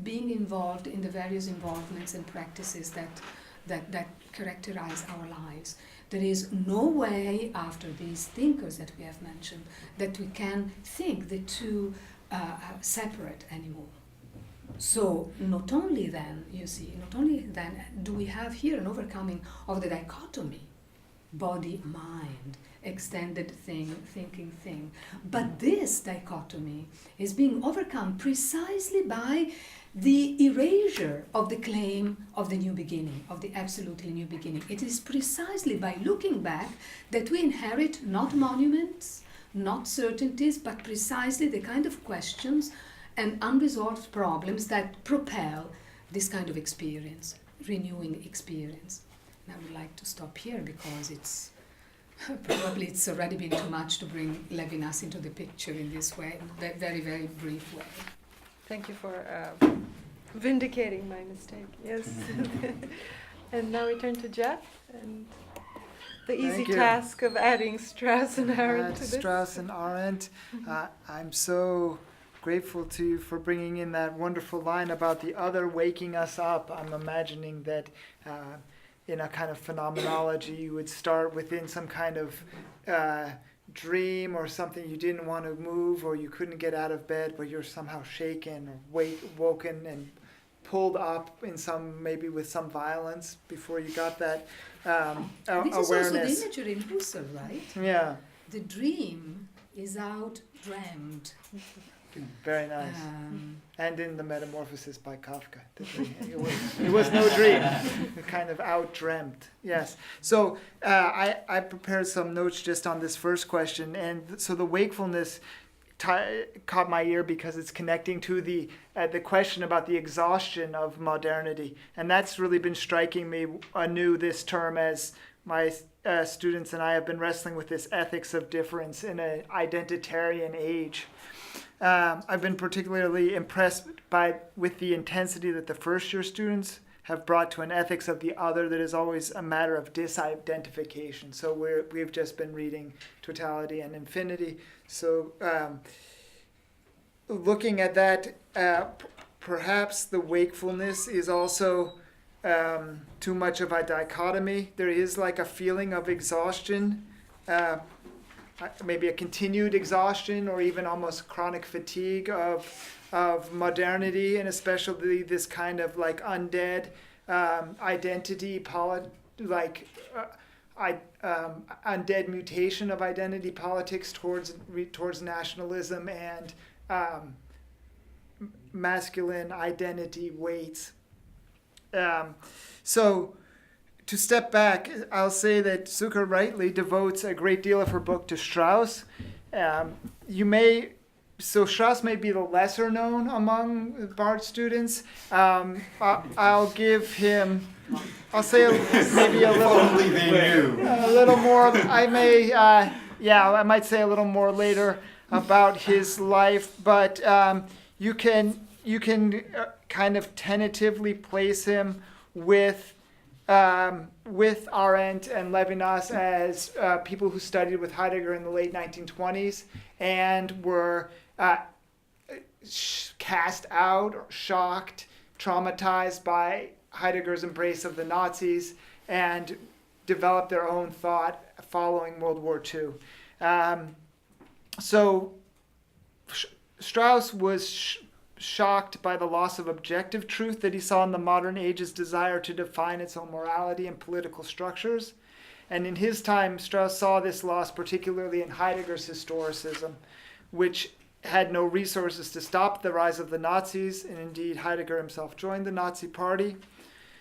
being involved in the various involvements and practices that characterize our lives. There is no way, after these thinkers that we have mentioned, that we can think the two separate anymore. So not only then do we have here an overcoming of the dichotomy, body-mind, extended thing, thinking thing, but this dichotomy is being overcome precisely by the erasure of the claim of the new beginning, of the absolutely new beginning. It is precisely by looking back that we inherit not monuments, not certainties, but precisely the kind of questions and unresolved problems that propel this kind of experience, renewing experience. And I would like to stop here because it's already been too much to bring Levinas into the picture in this way, very, very brief way. Thank you for vindicating my mistake. Yes. And now we turn to Jeff and the easy task of adding Strauss and Arendt to this. Strauss and Arendt. I'm so grateful to you for bringing in that wonderful line about the other waking us up. I'm imagining that in a kind of phenomenology, you would start within some kind of dream or something you didn't want to move, or you couldn't get out of bed, but you're somehow shaken or woken and pulled up in maybe with some violence before you got that this awareness. This is also the imagery in Husserl, right? Yeah. The dream is out-dreamed. Very nice. And in the Metamorphosis by Kafka, it was no dream, kind of out-dreamt. Yes. So I prepared some notes just on this first question, and so the wakefulness caught my ear because it's connecting to the question about the exhaustion of modernity, and that's really been striking me anew this term as my students and I have been wrestling with this ethics of difference in an identitarian age. I've been particularly impressed with the intensity that the first year students have brought to an ethics of the other that is always a matter of disidentification. So we've just been reading Totality and Infinity. So looking at that, perhaps the wakefulness is also too much of a dichotomy. There is like a feeling of exhaustion, maybe a continued exhaustion or even almost chronic fatigue of modernity, and especially this kind of like undead identity, undead mutation of identity politics towards nationalism and masculine identity weights. So to step back, I'll say that Zucker rightly devotes a great deal of her book to Strauss. Strauss may be the lesser known among Bard students. I'll give him, I'll say maybe a little, Only they knew. a little more. I might say a little more later about his life, but you can kind of tentatively place him with Arendt and Levinas as people who studied with Heidegger in the late 1920s and were cast out, or shocked, traumatized by Heidegger's embrace of the Nazis, and developed their own thought following World War II. So Strauss was shocked by the loss of objective truth that he saw in the modern age's desire to define its own morality and political structures. And in his time, Strauss saw this loss particularly in Heidegger's historicism, which had no resources to stop the rise of the Nazis, and indeed Heidegger himself joined the Nazi Party.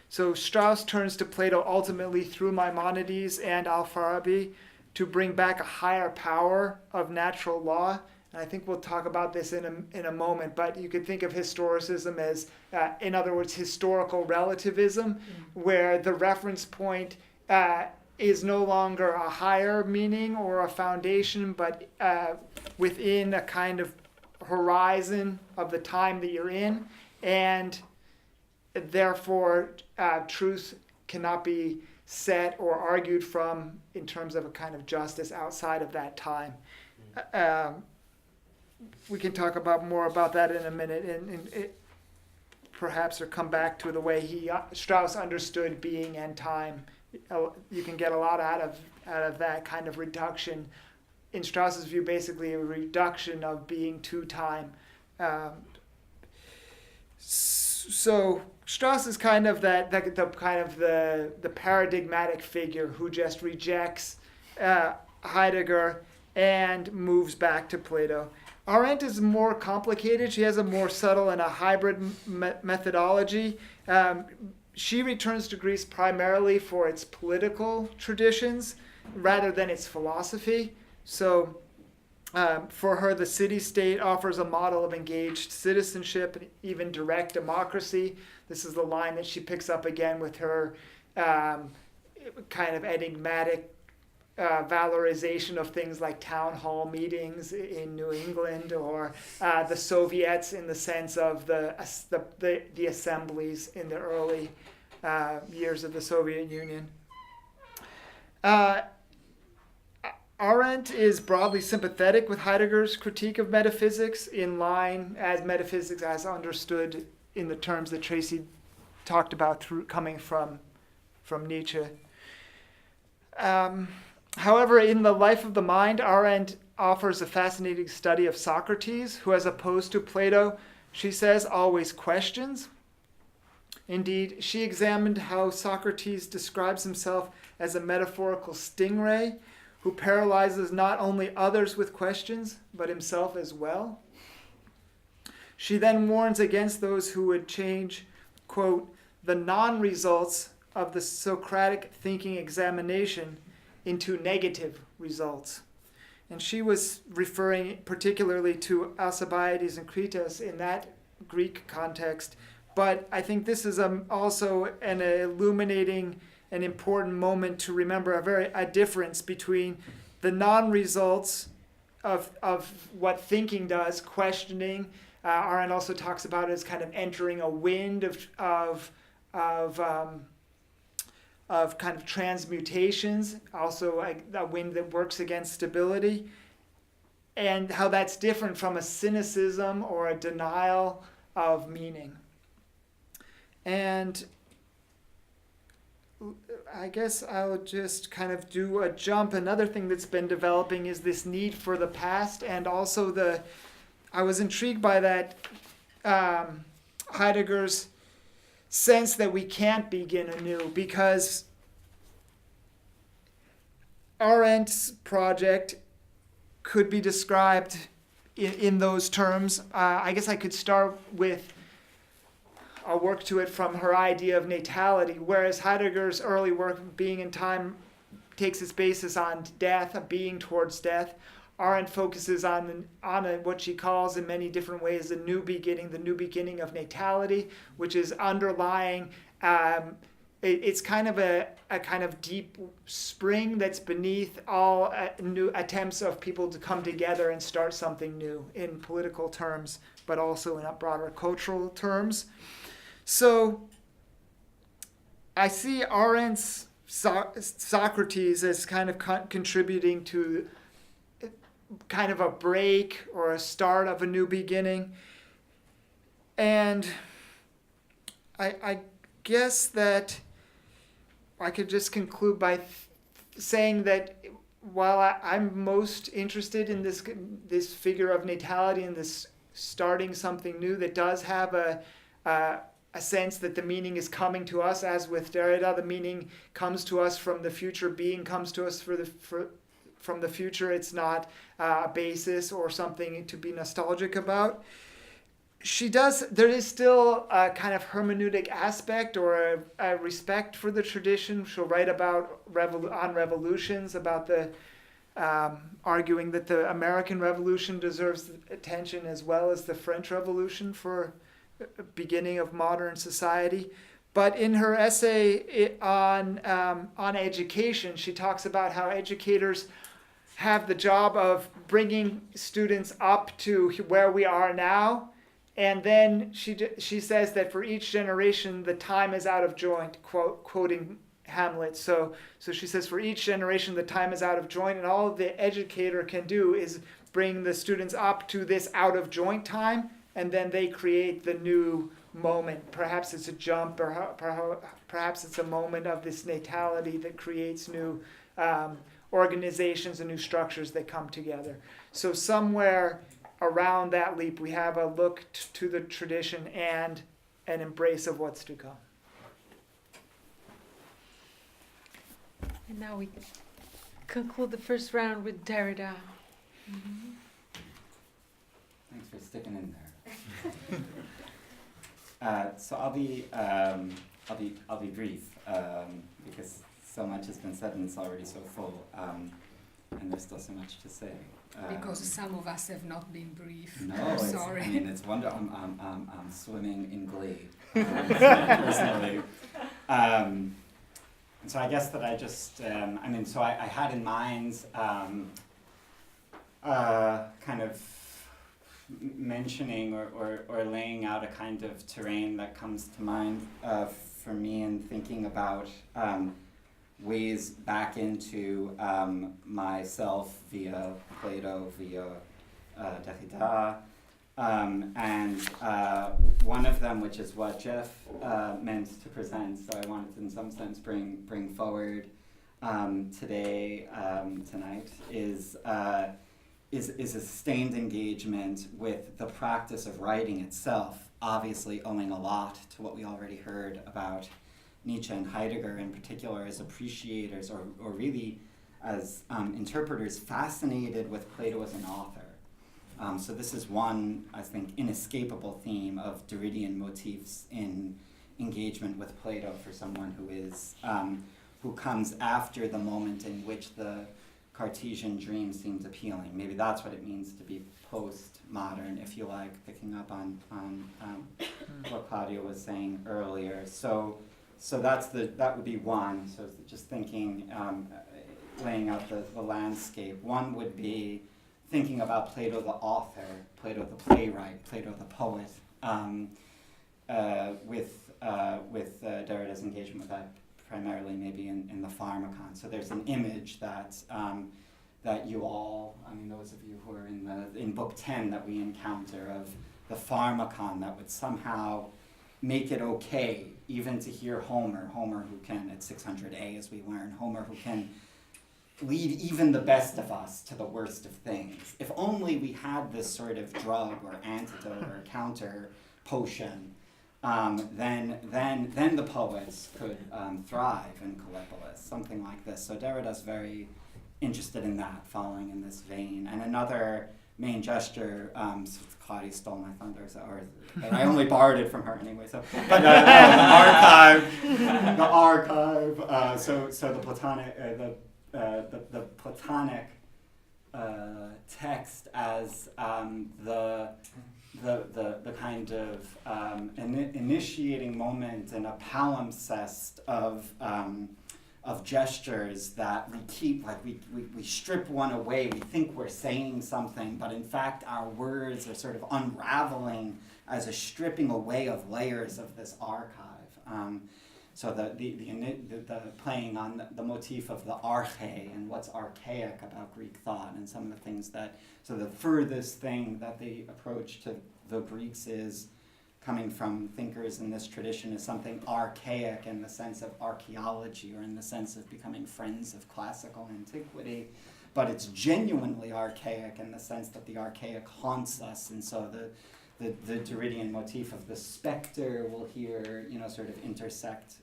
So Strauss turns to Plato ultimately through Maimonides and Al-Farabi to bring back a higher power of natural law. And I think we'll talk about this in a moment, but you could think of historicism as, in other words, historical relativism, where the reference point is no longer a higher meaning or a foundation, but within a kind of horizon of the time that you're in, and therefore truth cannot be set or argued from in terms of a kind of justice outside of that time. We can talk more about that in a minute, and perhaps or come back to the way Strauss understood being and time. You can get a lot out of that kind of reduction. In Strauss's view, basically a reduction of being to time. So Strauss is kind of the paradigmatic figure who just rejects Heidegger and moves back to Plato. Arendt is more complicated. She has a more subtle and a hybrid methodology. She returns to Greece primarily for its political traditions rather than its philosophy. So for her, the city-state offers a model of engaged citizenship and even direct democracy. This is the line that she picks up again with her kind of enigmatic valorization of things like town hall meetings in New England, or the Soviets in the sense of the assemblies in the early years of the Soviet Union. Arendt is broadly sympathetic with Heidegger's critique of metaphysics, in line as metaphysics as understood in the terms that Tracy talked about coming from Nietzsche. However, in The Life of the Mind, Arendt offers a fascinating study of Socrates, who, as opposed to Plato, she says, always questions. Indeed, she examined how Socrates describes himself as a metaphorical stingray who paralyzes not only others with questions, but himself as well. She then warns against those who would change, quote, the non-results of the Socratic thinking examination into negative results. And she was referring particularly to Alcibiades and Kritos in that Greek context. But I think this is also an illuminating and important moment to remember a difference between the non-results of what thinking does, questioning. Arendt also talks about it as kind of entering a wind of kind of transmutations, also a wind that works against stability, and how that's different from a cynicism or a denial of meaning. And I guess I'll just kind of do a jump. Another thing that's been developing is this need for the past, and also I was intrigued by that Heidegger's sense that we can't begin anew, because Arendt's project could be described in those terms. I guess I could start with a work to it from her idea of natality, whereas Heidegger's early work, Being in Time, takes its basis on death, a being towards death. Arendt focuses on what she calls in many different ways the new beginning of natality, which is underlying. It's kind of a kind of deep spring that's beneath all new attempts of people to come together and start something new in political terms, but also in broader cultural terms. So I see Arendt's Socrates as kind of contributing to kind of a break or a start of a new beginning. And I guess that I could just conclude by saying that while I'm most interested in this figure of natality and this starting something new that does have a sense that the meaning is coming to us, as with Derrida, the meaning comes to us from the future, being comes to us from the future. It's not a basis or something to be nostalgic about. There is still a kind of hermeneutic aspect or a respect for the tradition. She'll write about on revolutions, about the arguing that the American Revolution deserves attention as well as the French Revolution for beginning of modern society. But in her essay on education, she talks about how educators have the job of bringing students up to where we are now, and then she says that for each generation the time is out of joint, quoting Hamlet. So she says for each generation the time is out of joint, and all the educator can do is bring the students up to this out of joint time, and then they create the new moment. Perhaps it's a jump, or perhaps it's a moment of this natality that creates new organizations and new structures that come together. So somewhere around that leap, we have a look to the tradition and an embrace of what's to come. And now we conclude the first round with Derrida. Mm-hmm. Thanks for sticking in there. So I'll be brief because so much has been said and it's already so full, and there's still so much to say. Because some of us have not been brief. No, I'm sorry. I mean, it's wonderful. I'm swimming in glee personally. So I guess that I just, so I had in mind kind of mentioning or laying out a kind of terrain that comes to mind for me in thinking about ways back into myself via Plato, via Derrida, and one of them, which is what Jeff meant to present, so I wanted to in some sense bring forward today, tonight, is a sustained engagement with the practice of writing itself, obviously owing a lot to what we already heard about Nietzsche and Heidegger in particular as appreciators or really as interpreters fascinated with Plato as an author. So this is one, I think, inescapable theme of Derridian motifs in engagement with Plato for someone who is who comes after the moment in which the Cartesian dream seems appealing. Maybe that's what it means to be postmodern, if you like, picking up on what Claudia was saying earlier. So that would be one. So just thinking, laying out the landscape. One would be thinking about Plato the author, Plato the playwright, Plato the poet, with Derrida's engagement with that primarily maybe in the Pharmacon. So there's an image that that you all, I mean those of you who are in book 10 that we encounter of the Pharmacon that would somehow make it okay even to hear Homer who can, at 600A as we learn, Homer who can lead even the best of us to the worst of things. If only we had this sort of drug or antidote or counter potion, then the poets could thrive in Callipolis, something like this. So Derrida's very interested in that, following in this vein. And another main gesture, Claudia stole my thunder, but I only borrowed it from her anyway. So, but the archive. So the Platonic, the Platonic text as the kind of initiating moment and a palimpsest of gestures that we keep, like we strip one away, we think we're saying something, but in fact our words are sort of unraveling as a stripping away of layers of this archive. So the playing on the motif of the arche and what's archaic about Greek thought and some of the things that, so the furthest thing that the approach to the Greeks is coming from thinkers in this tradition is something archaic in the sense of archaeology or in the sense of becoming friends of classical antiquity, but it's genuinely archaic in the sense that the archaic haunts us, and so the Derridian motif of the specter will here, sort of intersect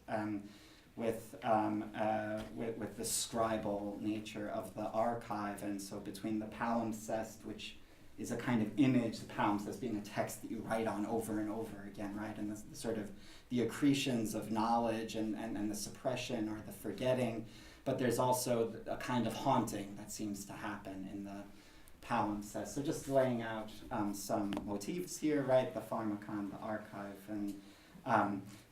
with the scribal nature of the archive, and so between the palimpsest, which is a kind of image, the palimpsest being a text that you write on over and over again, right? And the sort of the accretions of knowledge and the suppression or the forgetting, but there's also a kind of haunting that seems to happen in the palimpsest. So just laying out some motifs here, right? The Pharmacon, the archive, and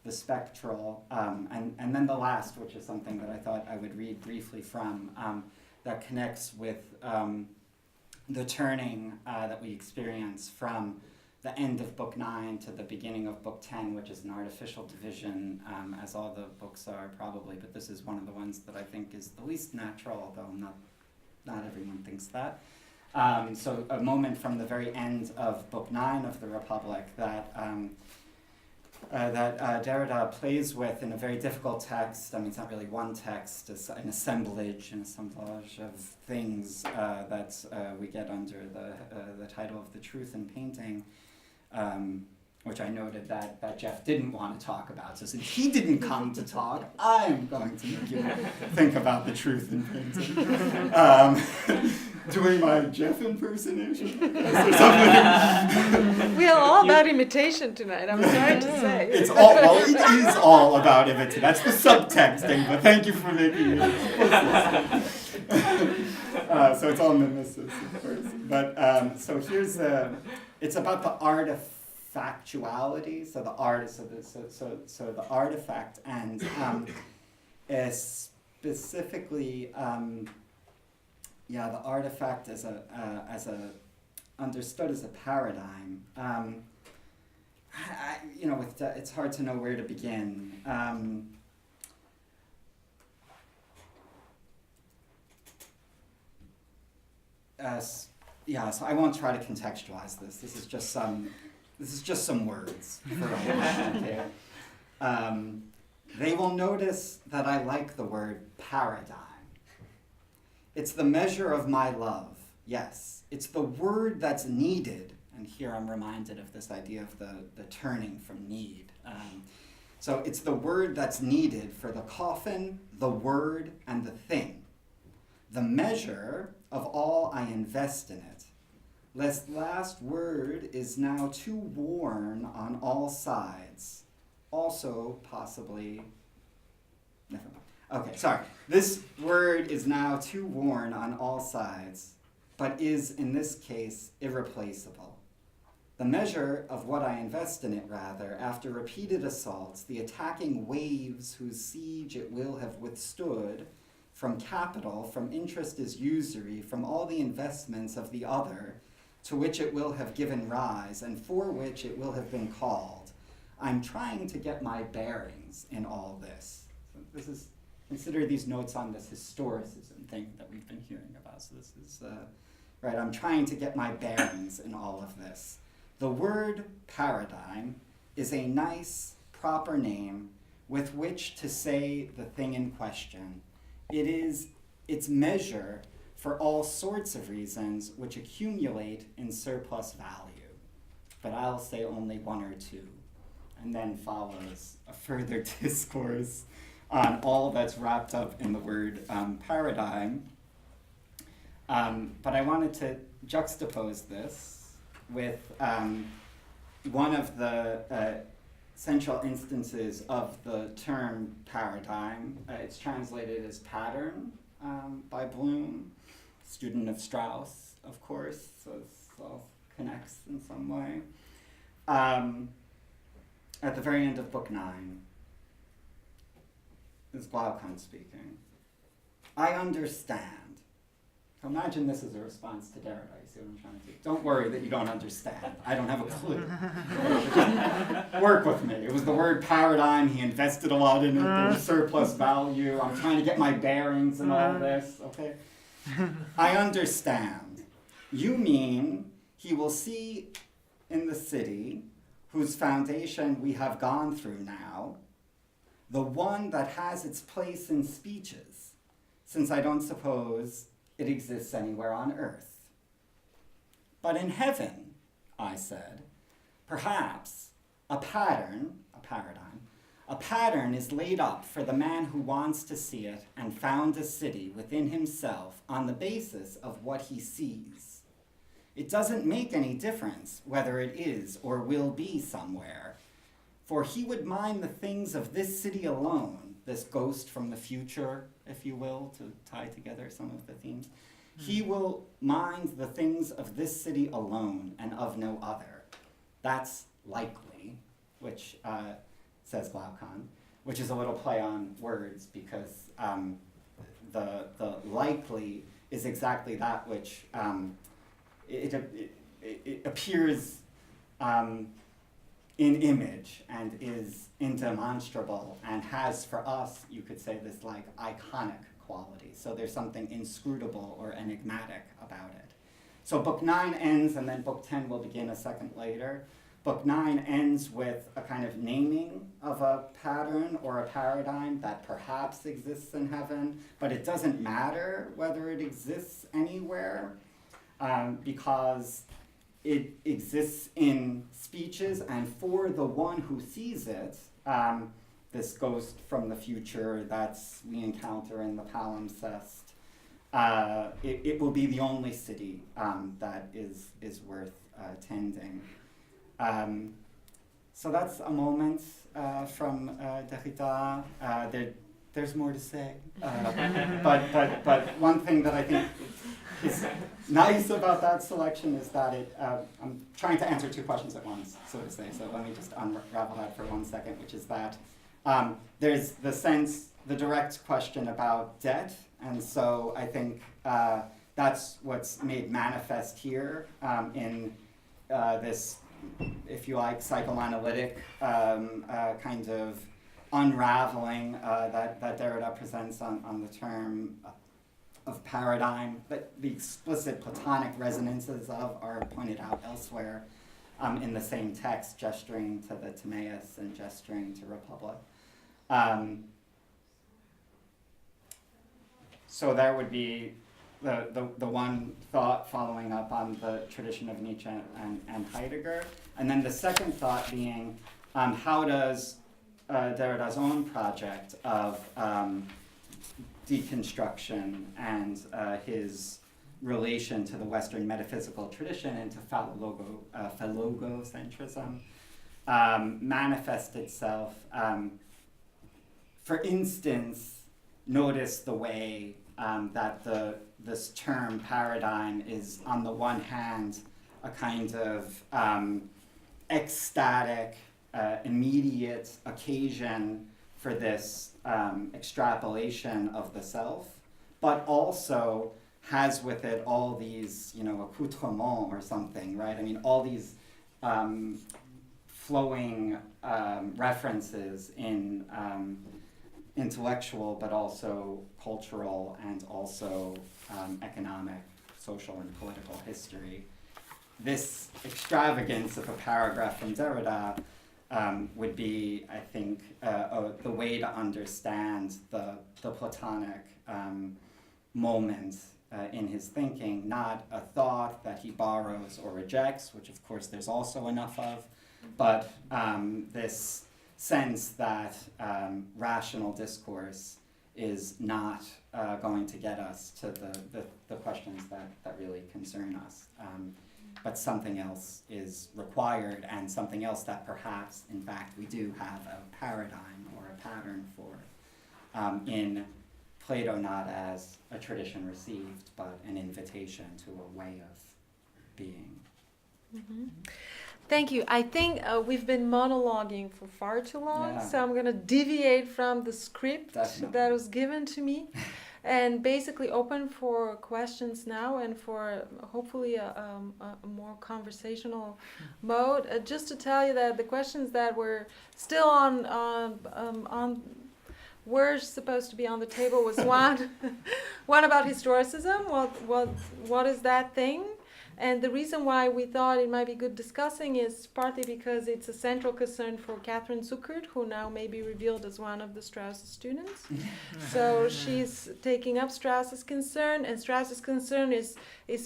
the spectral, and then the last, which is something that I thought I would read briefly from, that connects with the turning that we experience from the end of Book 9 to the beginning of Book 10, which is an artificial division, as all the books are probably, but this is one of the ones that I think is the least natural, although not everyone thinks that. So a moment from the very end of Book 9 of the Republic that Derrida plays with in a very difficult text. I mean, it's not really one text, it's an assemblage of things that we get under the title of The Truth in Painting, which I noted that Jeff didn't want to talk about. So since he didn't come to talk, I'm going to make you think about the truth in painting. Doing my Jeff impersonation? We are all about imitation tonight, I'm sorry to say. It is all about imitation. That's the subtexting, but thank you for making it explicit. So it's all mimesis, of course. But so here's it's about the artifactuality. So the the artifact, and specifically. The artifact as a understood as a paradigm. It's hard to know where to begin. So I won't try to contextualize this. This is just some words for here. They will notice that I like the word paradigm. It's the measure of my love, yes. It's the word that's needed, and here I'm reminded of this idea of the turning from need. So it's the word that's needed for the coffin, the word, and the thing. The measure of all I invest in it. This last word is now too worn on all sides. Also, possibly, never mind. Okay, sorry. This word is now too worn on all sides, but is, in this case, irreplaceable. The measure of what I invest in it, rather, after repeated assaults, the attacking waves whose siege it will have withstood, from capital, from interest is usury, from all the investments of the other, to which it will have given rise, and for which it will have been called. I'm trying to get my bearings in all this. So this is, consider these notes on this historicism thing that we've been hearing about. So this is, right, I'm trying to get my bearings in all of this. The word paradigm is a nice, proper name with which to say the thing in question. It is its measure for all sorts of reasons which accumulate in surplus value. But I'll say only one or two. And then follows a further discourse on all that's wrapped up in the word paradigm. But I wanted to juxtapose this with one of the central instances of the term paradigm. It's translated as pattern by Bloom, student of Strauss, of course, so it all connects in some way. At the very end of Book 9, is Glaucon speaking. I understand. Imagine this as a response to Derrida. You see what I'm trying to do? Don't worry that you don't understand. I don't have a clue. Work with me. It was the word paradigm. He invested a lot in it. There was surplus value. I'm trying to get my bearings in all this. Okay? I understand. You mean he will see in the city whose foundation we have gone through now, the one that has its place in speeches, since I don't suppose it exists anywhere on earth. But in heaven, I said, perhaps a paradigm is laid up for the man who wants to see it and found a city within himself on the basis of what he sees. It doesn't make any difference whether it is or will be somewhere, for he would mind the things of this city alone, this ghost from the future, if you will, to tie together some of the themes. He will mind the things of this city alone and of no other. That's likely, which says Glaucon, which is a little play on words because the likely is exactly that which it appears in image and is indemonstrable and has for us, you could say, this like iconic quality. So there's something inscrutable or enigmatic about it. So Book 9 ends, and then Book 10 will begin a second later. Book 9 ends with a kind of naming of a pattern or a paradigm that perhaps exists in heaven, but it doesn't matter whether it exists anywhere. Because it exists in speeches, and for the one who sees it, this ghost from the future that we encounter in the palimpsest, it will be the only city that is worth tending. So that's a moment from Derrida. There's more to say, but one thing that I think is nice about that selection is that I'm trying to answer two questions at once, so to say. So let me just unravel that for 1 second, which is that there's the direct question about debt, and so I think that's what's made manifest here in this, if you like, psychoanalytic kind of unraveling that Derrida presents on the term of paradigm, that the explicit Platonic resonances of are pointed out elsewhere in the same text, gesturing to the Timaeus and gesturing to Republic. So there would be the one thought following up on the tradition of Nietzsche and Heidegger, and then the second thought being how does Derrida's own project of deconstruction and his relation to the Western metaphysical tradition and to philogocentrism manifest itself. For instance, notice the way that this term paradigm is, on the one hand, a kind of ecstatic, immediate occasion for this extrapolation of the self, but also has with it all these, accoutrements or something, right? I mean, all these flowing references in intellectual, but also cultural and also economic, social, and political history. This extravagance of a paragraph from Derrida would be, I think, the way to understand the Platonic moment in his thinking, not a thought that he borrows or rejects, which of course there's also enough of, but this sense that rational discourse is not going to get us to the questions that really concern us. But something else is required, and something else that perhaps, in fact, we do have a paradigm or a pattern for in Plato, not as a tradition received, but an invitation to a way of being. Mm-hmm. Thank you. I think we've been monologuing for far too long, so I'm going to deviate from the script that was given to me and basically open for questions now and for hopefully a more conversational mode. Just to tell you that the questions that were still were supposed to be on the table was one about historicism. What is that thing? And the reason why we thought it might be good discussing is partly because it's a central concern for Catherine Zuckert, who now may be revealed as one of the Strauss students. So she's taking up Strauss's concern, and Strauss's concern is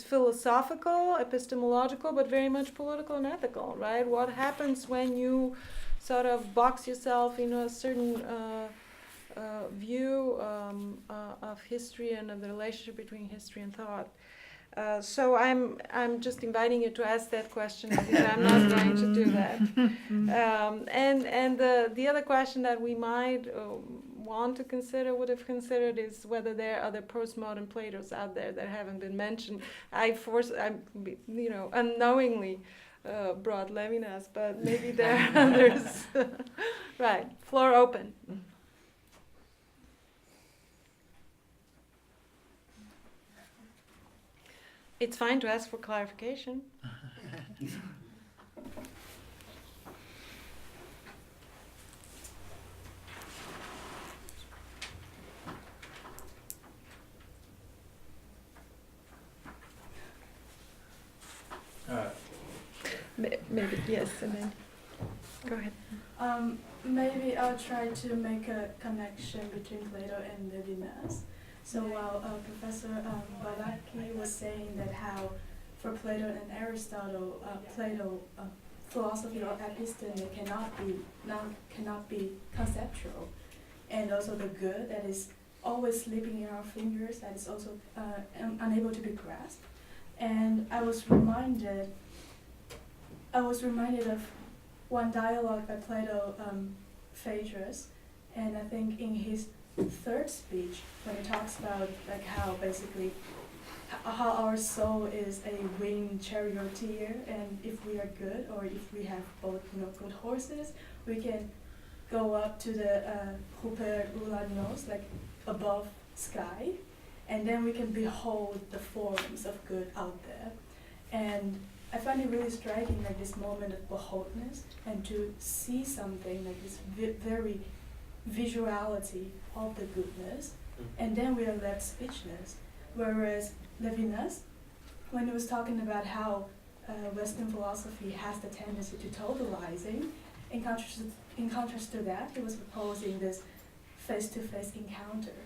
philosophical, epistemological, but very much political and ethical, right? What happens when you sort of box yourself in a certain view of history and of the relationship between history and thought? So I'm just inviting you to ask that question because I'm not going to do that. And the other question that we might want to consider, would have considered, is whether there are other postmodern Platos out there that haven't been mentioned. I unknowingly brought Levinas, but maybe there are others. Right, floor open. It's fine to ask for clarification. Maybe, yes, and then go ahead. Maybe I'll try to make a connection between Plato and Levinas. So while Professor Baracchi was saying that how for Plato and Aristotle, philosophy or episteme cannot be conceptual, and also the good that is always slipping in our fingers, that is also unable to be grasped. And I was reminded of one dialogue by Plato, Phaedrus, and I think in his third speech, when he talks about like how basically how our soul is a winged charioteer, and if we are good, or if we have both good horses, we can go up to the Huper Ulanos, like above sky, and then we can behold the forms of good out there. And I find it really striking, like this moment of beholdness, and to see something like this very visuality of the goodness, and then we are left speechless. Whereas Levinas, when he was talking about how Western philosophy has the tendency to totalizing, in contrast to that, he was proposing this face-to-face encounter,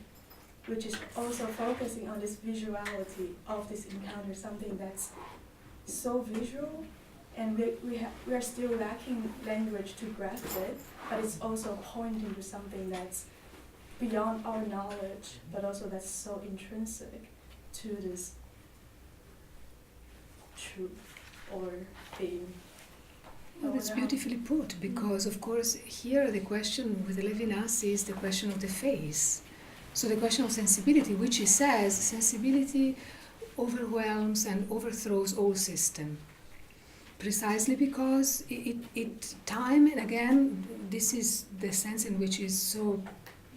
which is also focusing on this visuality of this encounter, something that's so visual, and we are still lacking language to grasp it, but it's also pointing to something that's beyond our knowledge, but also that's so intrinsic to this truth or being. Well, that's beautifully put, because of course here the question with Levinas is the question of the face. So the question of sensibility, which he says sensibility overwhelms and overthrows all system. Precisely because it time and again, this is the sense in which is so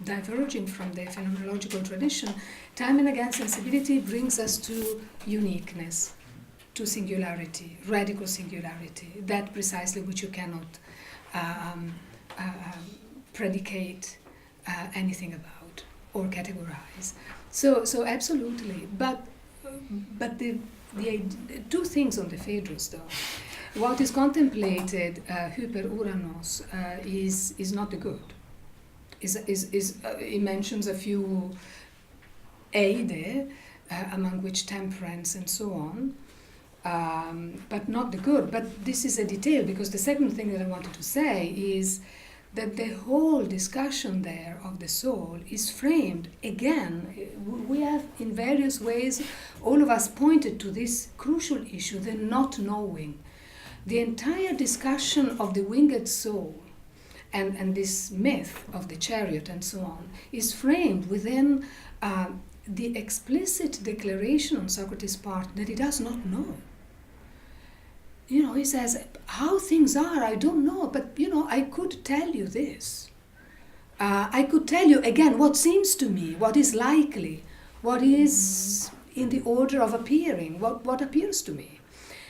diverging from the phenomenological tradition, time and again sensibility brings us to uniqueness, to singularity, radical singularity, that precisely which you cannot predicate anything about or categorize. So absolutely, but the two things on the Phaedrus though. What is contemplated hyper uranos is not the good. He mentions a few eide, among which temperance and so on, but not the good. But this is a detail, because the second thing that I wanted to say is that the whole discussion there of the soul is framed, again, we have in various ways, all of us pointed to this crucial issue, the not knowing. The entire discussion of the winged soul and this myth of the chariot and so on is framed within the explicit declaration on Socrates' part that he does not know. You know, he says, how things are, I don't know, but, you know, I could tell you this. I could tell you, again, what seems to me, what is likely, what is in the order of appearing, what appears to me.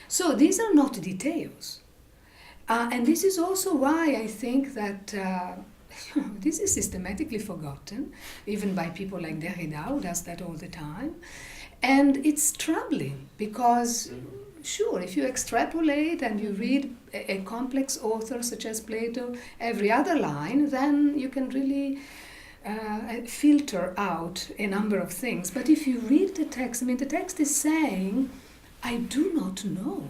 So these are not details. And this is also why I think that this is systematically forgotten, even by people like Derrida, who does that all the time. And it's troubling, because sure, if you extrapolate and you read a complex author such as Plato, every other line, then you can really filter out a number of things. But if you read the text, I mean, the text is saying, I do not know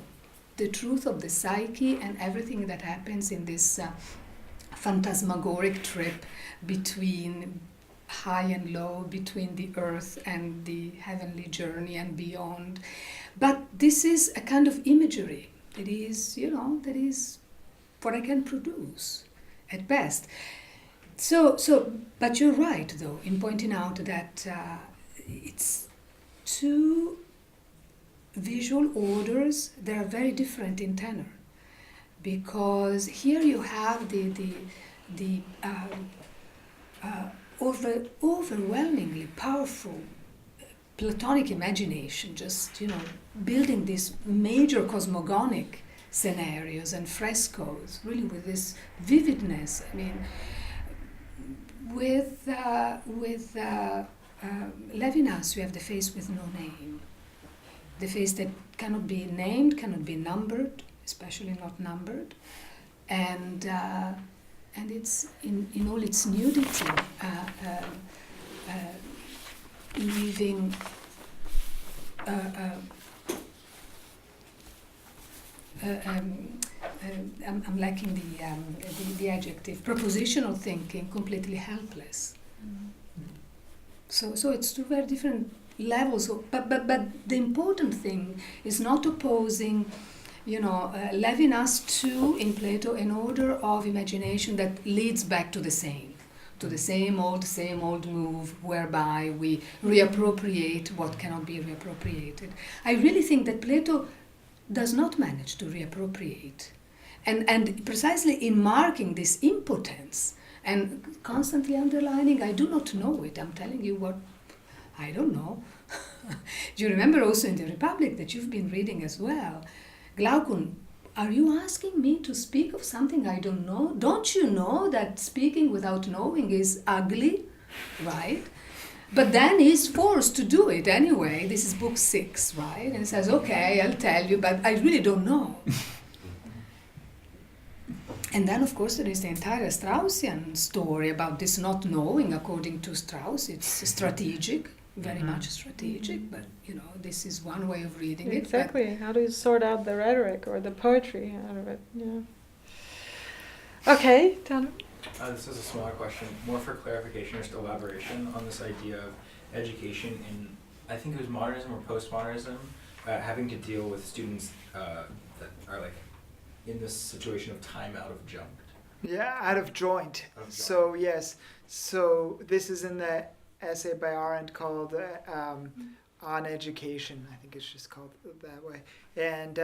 the truth of the psyche and everything that happens in this phantasmagoric trip between high and low, between the earth and the heavenly journey and beyond. But this is a kind of imagery. It is, you know, that is what I can produce at best. But you're right, though, in pointing out that it's two visual orders that are very different in tenor, because here you have the overwhelmingly powerful Platonic imagination, just, you know, building these major cosmogonic scenarios and frescoes, really with this vividness. I mean, with Levinas, you have the face with no name. The face that cannot be named, cannot be numbered, especially not numbered, and it's in all its nudity, leaving I'm lacking the adjective, propositional thinking, completely helpless. So it's two very different levels, but the important thing is not opposing, you know, Levinas to, in Plato, an order of imagination that leads back to the same old move, whereby we reappropriate what cannot be reappropriated. I really think that Plato does not manage to reappropriate, and precisely in marking this impotence and constantly underlining, I do not know it, I'm telling you what I don't know. Do you remember also in the Republic that you've been reading as well? Glaukun, are you asking me to speak of something I don't know? Don't you know that speaking without knowing is ugly, right? But then he's forced to do it anyway. This is book 6, right? And he says, okay, I'll tell you, but I really don't know. And then, of course, there is the entire Straussian story about this not knowing. According to Strauss, it's strategic, very much strategic, but, you know, this is one way of reading it. Exactly. How do you sort out the rhetoric or the poetry out of it? Yeah. Okay, Tyler. This is a smaller question, more for clarification or just elaboration on this idea of education in, I think it was modernism or postmodernism, having to deal with students that are like in this situation of time out of joint. Yeah, out of joint. So yes, so this is in the essay by Arendt called On Education. I think it's just called that way. And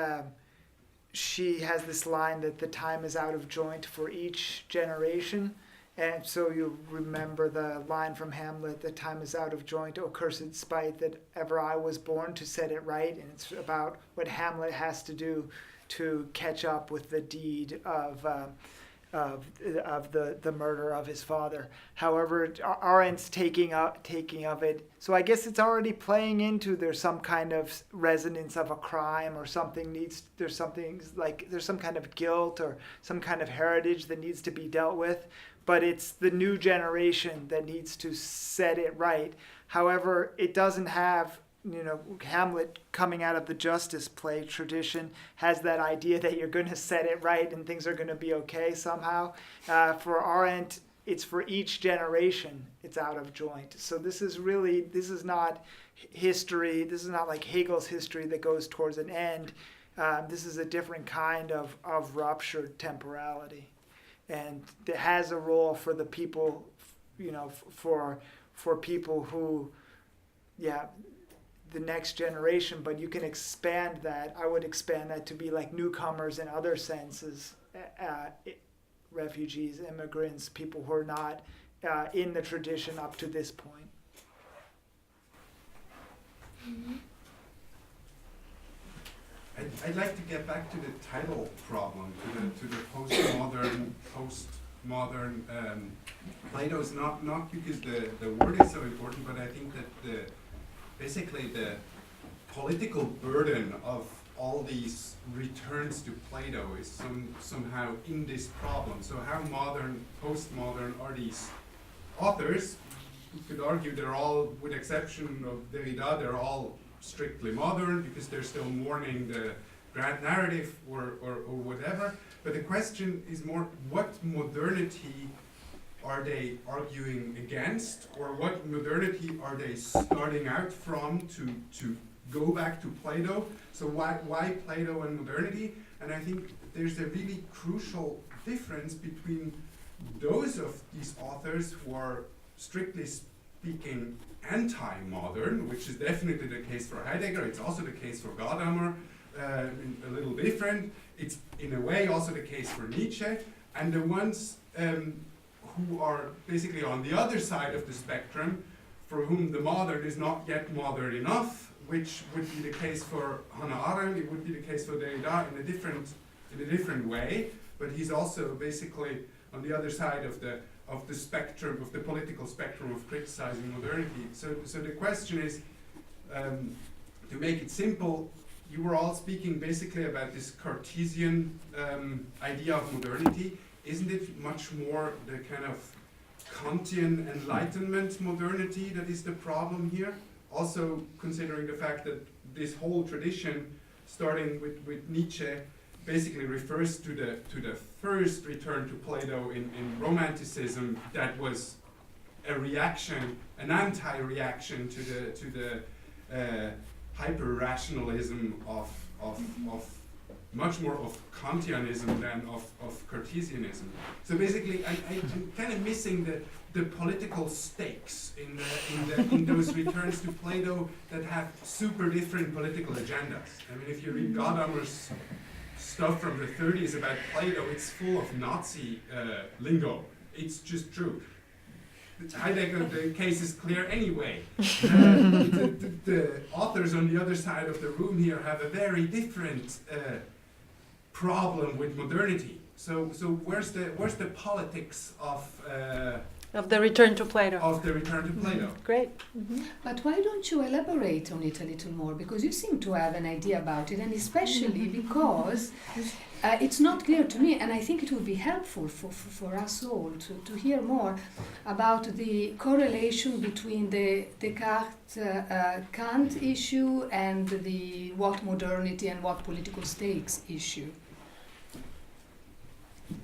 she has this line that the time is out of joint for each generation, And so you remember the line from Hamlet, "The time is out of joint, O cursed spite, that ever I was born to set it right." And it's about what Hamlet has to do to catch up with the deed of the murder of his father. However, Arendt's taking of it. So I guess it's already playing into there's some kind of resonance of a crime or something there's some kind of guilt or some kind of heritage that needs to be dealt with. But it's the new generation that needs to set it right. However, it doesn't have, Hamlet coming out of the justice play tradition has that idea that you're going to set it right and things are going to be okay somehow. For Arendt, it's for each generation it's out of joint. So this is not history. This is not like Hegel's history that goes towards an end. This is a different kind of ruptured temporality. And it has a role for the people, for people who, the next generation, but you can expand that. I would expand that to be like newcomers in other senses, refugees, immigrants, people who are not in the tradition up to this point. I'd like to get back to the title problem, to the postmodern Plato's, not because the word is so important, but I think that basically the political burden of all these returns to Plato is somehow in this problem. So how modern, postmodern are these authors? You could argue they're all, with exception of Derrida, they're all strictly modern because they're still mourning the grand narrative or whatever. But the question is more, what modernity are they arguing against, or what modernity are they starting out from to go back to Plato? So why Plato and modernity? And I think there's a really crucial difference between those of these authors who are strictly speaking anti-modern, which is definitely the case for Heidegger. It's also the case for Gadamer, a little different. It's in a way also the case for Nietzsche, and the ones who are basically on the other side of the spectrum, for whom the modern is not yet modern enough, which would be the case for Hannah Arendt, it would be the case for Derrida in a different way, but he's also basically on the other side of the spectrum, of the political spectrum of criticizing modernity. So the question is, to make it simple, you were all speaking basically about this Cartesian idea of modernity. Isn't it much more the kind of Kantian Enlightenment modernity that is the problem here? Also considering the fact that this whole tradition, starting with Nietzsche, basically refers to the first return to Plato in Romanticism that was a reaction, an anti-reaction to the hyper-rationalism of much more of Kantianism than of Cartesianism. So basically, I'm kind of missing the political stakes in those returns to Plato that have super different political agendas. I mean, if you read Gadamer's stuff from the 30s about Plato, it's full of Nazi lingo. It's just true. Heidegger, the case is clear anyway. The authors on the other side of the room here have a very different problem with modernity. So where's the politics of the return to Plato? Of the return to Plato. Great. But why don't you elaborate on it a little more? Because you seem to have an idea about it, and especially because it's not clear to me, and I think it would be helpful for us all to hear more about the correlation between the Descartes-Kant issue and the what modernity and what political stakes issue.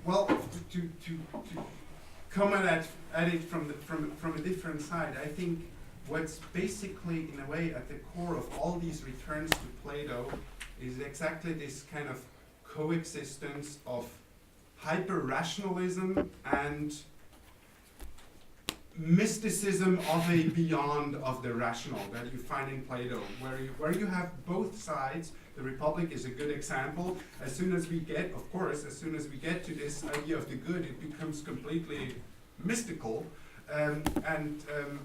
Well, to come at it from a different side, I think what's basically, in a way, at the core of all these returns to Plato is exactly this kind of coexistence of hyper-rationalism and mysticism of a beyond of the rational that you find in Plato, where you have both sides. The Republic is a good example. As soon as we get to this idea of the good, it becomes completely mystical, and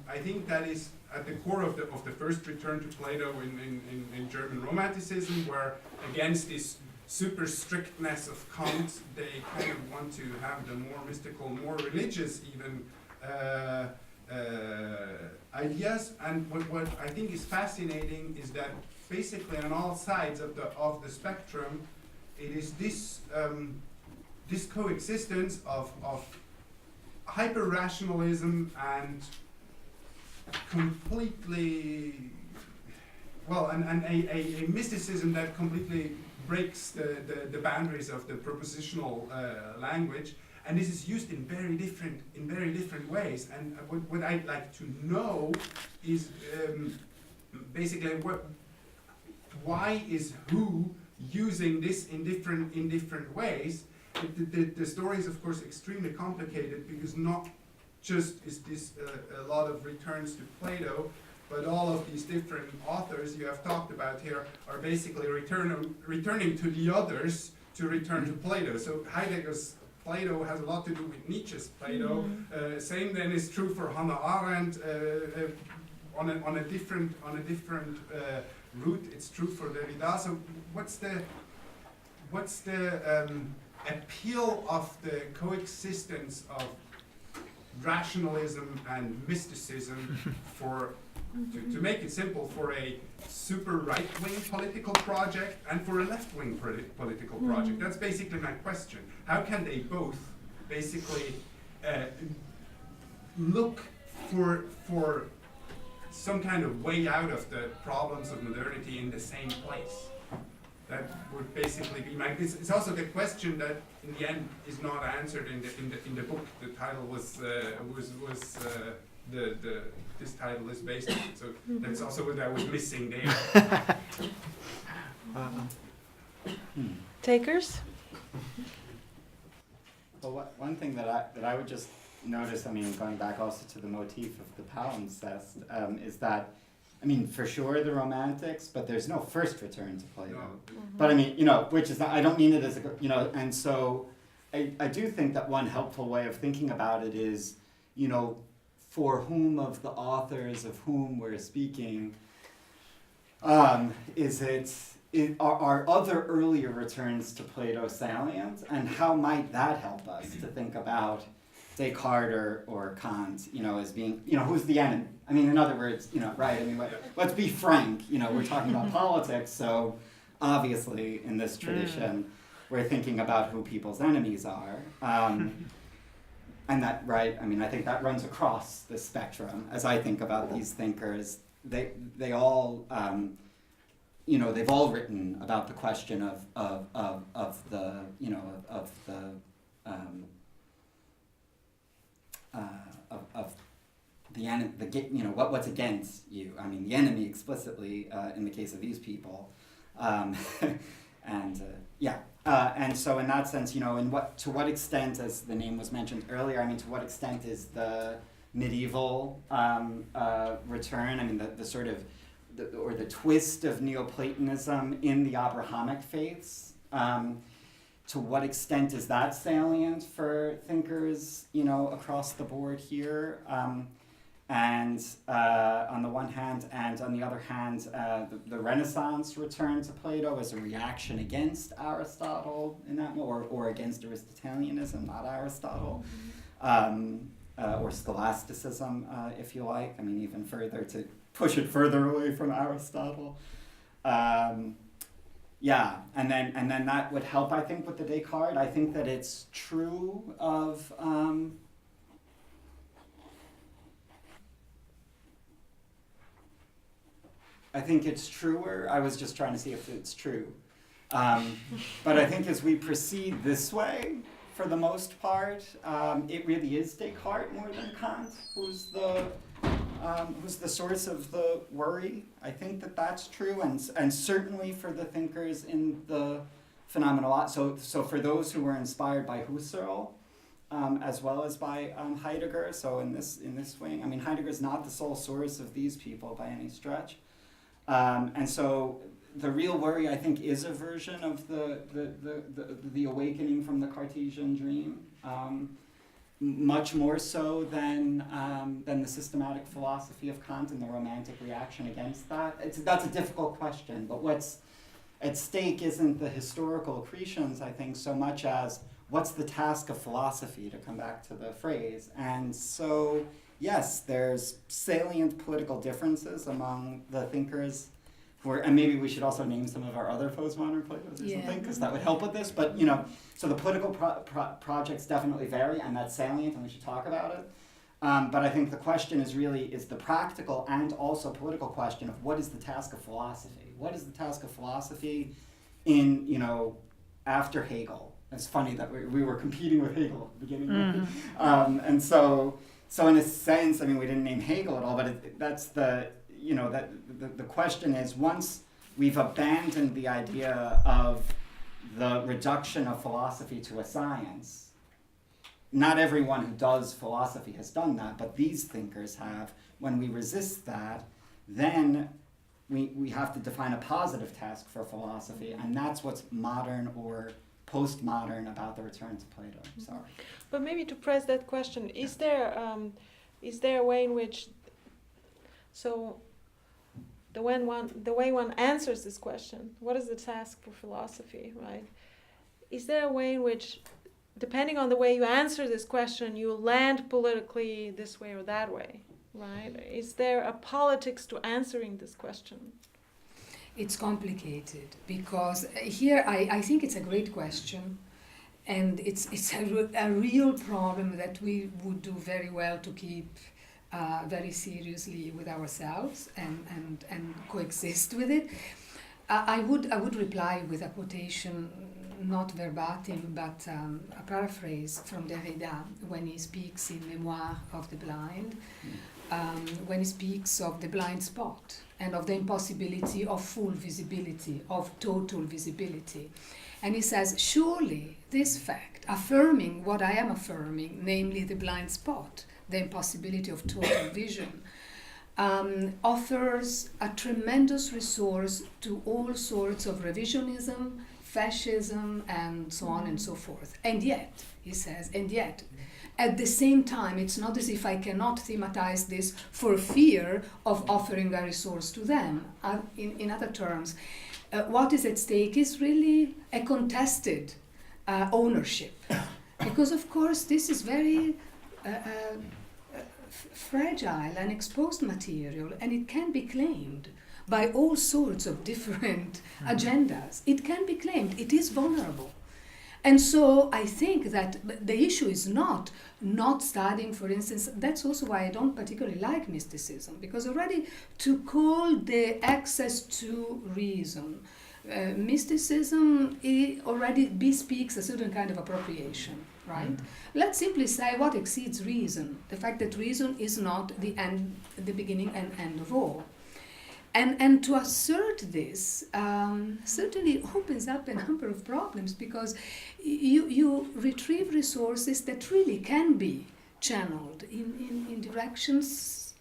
I think that is at the core of the first return to Plato in German Romanticism, where against this super strictness of Kant, they kind of want to have the more mystical, more religious even ideas. And what I think is fascinating is that basically on all sides of the spectrum, it is this this coexistence of hyper-rationalism and completely, well, and a mysticism that completely breaks the boundaries of the propositional language, and this is used in very different ways. And what I'd like to know is basically why is who using this in different ways. The story is of course extremely complicated, because not just is this a lot of returns to Plato, but all of these different authors you have talked about here are basically returning to the others to return to Plato. So Heidegger's Plato has a lot to do with Nietzsche's Plato. Same then is true for Hannah Arendt on a different route. It's true for Derrida. So what's the appeal of the coexistence of rationalism and mysticism for, to make it simple, for a super right-wing political project and for a left-wing political project? That's basically my question. How can they both basically look for some kind of way out of the problems of modernity in the same place? That would basically be my. It's also the question that in the end is not answered in the book. The title was this title is based on. So that's also what I was missing there. Takers? Well, one thing that I would just notice, I mean, going back also to the motif of the palimpsest, is that, I mean, for sure the Romantics, but there's no first return to Plato. No. But I mean, which is not, I don't mean it as a, and so I do think that one helpful way of thinking about it is, for whom of the authors of whom we're speaking, are other earlier returns to Plato salient, and how might that help us to think about Descartes or Kant, as being, who's the enemy? I mean, in other words, right, I mean, let's be frank, we're talking about politics, so obviously in this tradition, we're thinking about who people's enemies are. And that, right, I mean, I think that runs across the spectrum as I think about these thinkers. They all, they've all written about the question of the enemy, what's against you. I mean, the enemy explicitly in the case of these people, and so in that sense, to what extent, as the name was mentioned earlier, I mean, to what extent is the medieval return? I mean, the sort of the twist of Neoplatonism in the Abrahamic faiths. To what extent is that salient for thinkers, across the board here? And on the one hand, and on the other hand, the Renaissance return to Plato as a reaction against Aristotle in that, or against Aristotelianism, not Aristotle, or scholasticism, if you like. I mean, even further, to push it further away from Aristotle. And then that would help, I think, with the Descartes. I think that it's true of I think it's truer. I was just trying to see if it's true. But I think as we proceed this way, for the most part, it really is Descartes more than Kant who's the source of the worry. I think that that's true, and certainly for the thinkers in the phenomenology. So for those who were inspired by Husserl, as well as by Heidegger. So in this wing, I mean, Heidegger is not the sole source of these people by any stretch. And so the real worry, I think, is a version of the awakening from the Cartesian dream. much more so than the systematic philosophy of Kant and the romantic reaction against that? That's a difficult question, but what's at stake isn't the historical accretions, I think, so much as what's the task of philosophy, to come back to the phrase. And so, yes, there's salient political differences among the thinkers and maybe we should also name some of our other postmodern Platos or something, because that would help with this. But, so the political projects definitely vary, and that's salient, and we should talk about it. But I think the question is the practical and also political question of what is the task of philosophy? What is the task of philosophy in, after Hegel? It's funny that we were competing with Hegel at the beginning. Mm-hmm. And so in a sense, we didn't name Hegel at all, but that's the question is, once we've abandoned the idea of the reduction of philosophy to a science, not everyone who does philosophy has done that, but these thinkers have. When we resist that, then we have to define a positive task for philosophy, and that's what's modern or postmodern about the return to Plato. Sorry. But maybe to press that question, is there a way in which, the way one answers this question, what is the task for philosophy, right? Is there a way in which, depending on the way you answer this question, you land politically this way or that way, right? Is there a politics to answering this question? It's complicated, because here I think it's a great question, and it's a real problem that we would do very well to keep very seriously with ourselves and coexist with it. I would reply with a quotation, not verbatim, but a paraphrase from Derrida when he speaks in Memoir of the Blind, when he speaks of the blind spot and of the impossibility of full visibility, of total visibility. And he says, surely this fact, affirming what I am affirming, namely the blind spot, the impossibility of total vision, offers a tremendous resource to all sorts of revisionism, fascism, and so on and so forth. And yet, he says, at the same time, it's not as if I cannot thematize this for fear of offering a resource to them. In other terms, what is at stake is really a contested ownership. Because, of course, this is very fragile and exposed material, and it can be claimed by all sorts of different agendas. It can be claimed. It is vulnerable. And so I think that the issue is not studying, for instance, that's also why I don't particularly like mysticism, because already to call the access to reason, mysticism already bespeaks a certain kind of appropriation, right? Let's simply say what exceeds reason, the fact that reason is not the end, the beginning and end of all. And to assert this certainly opens up a number of problems, because you retrieve resources that really can be channeled in directions,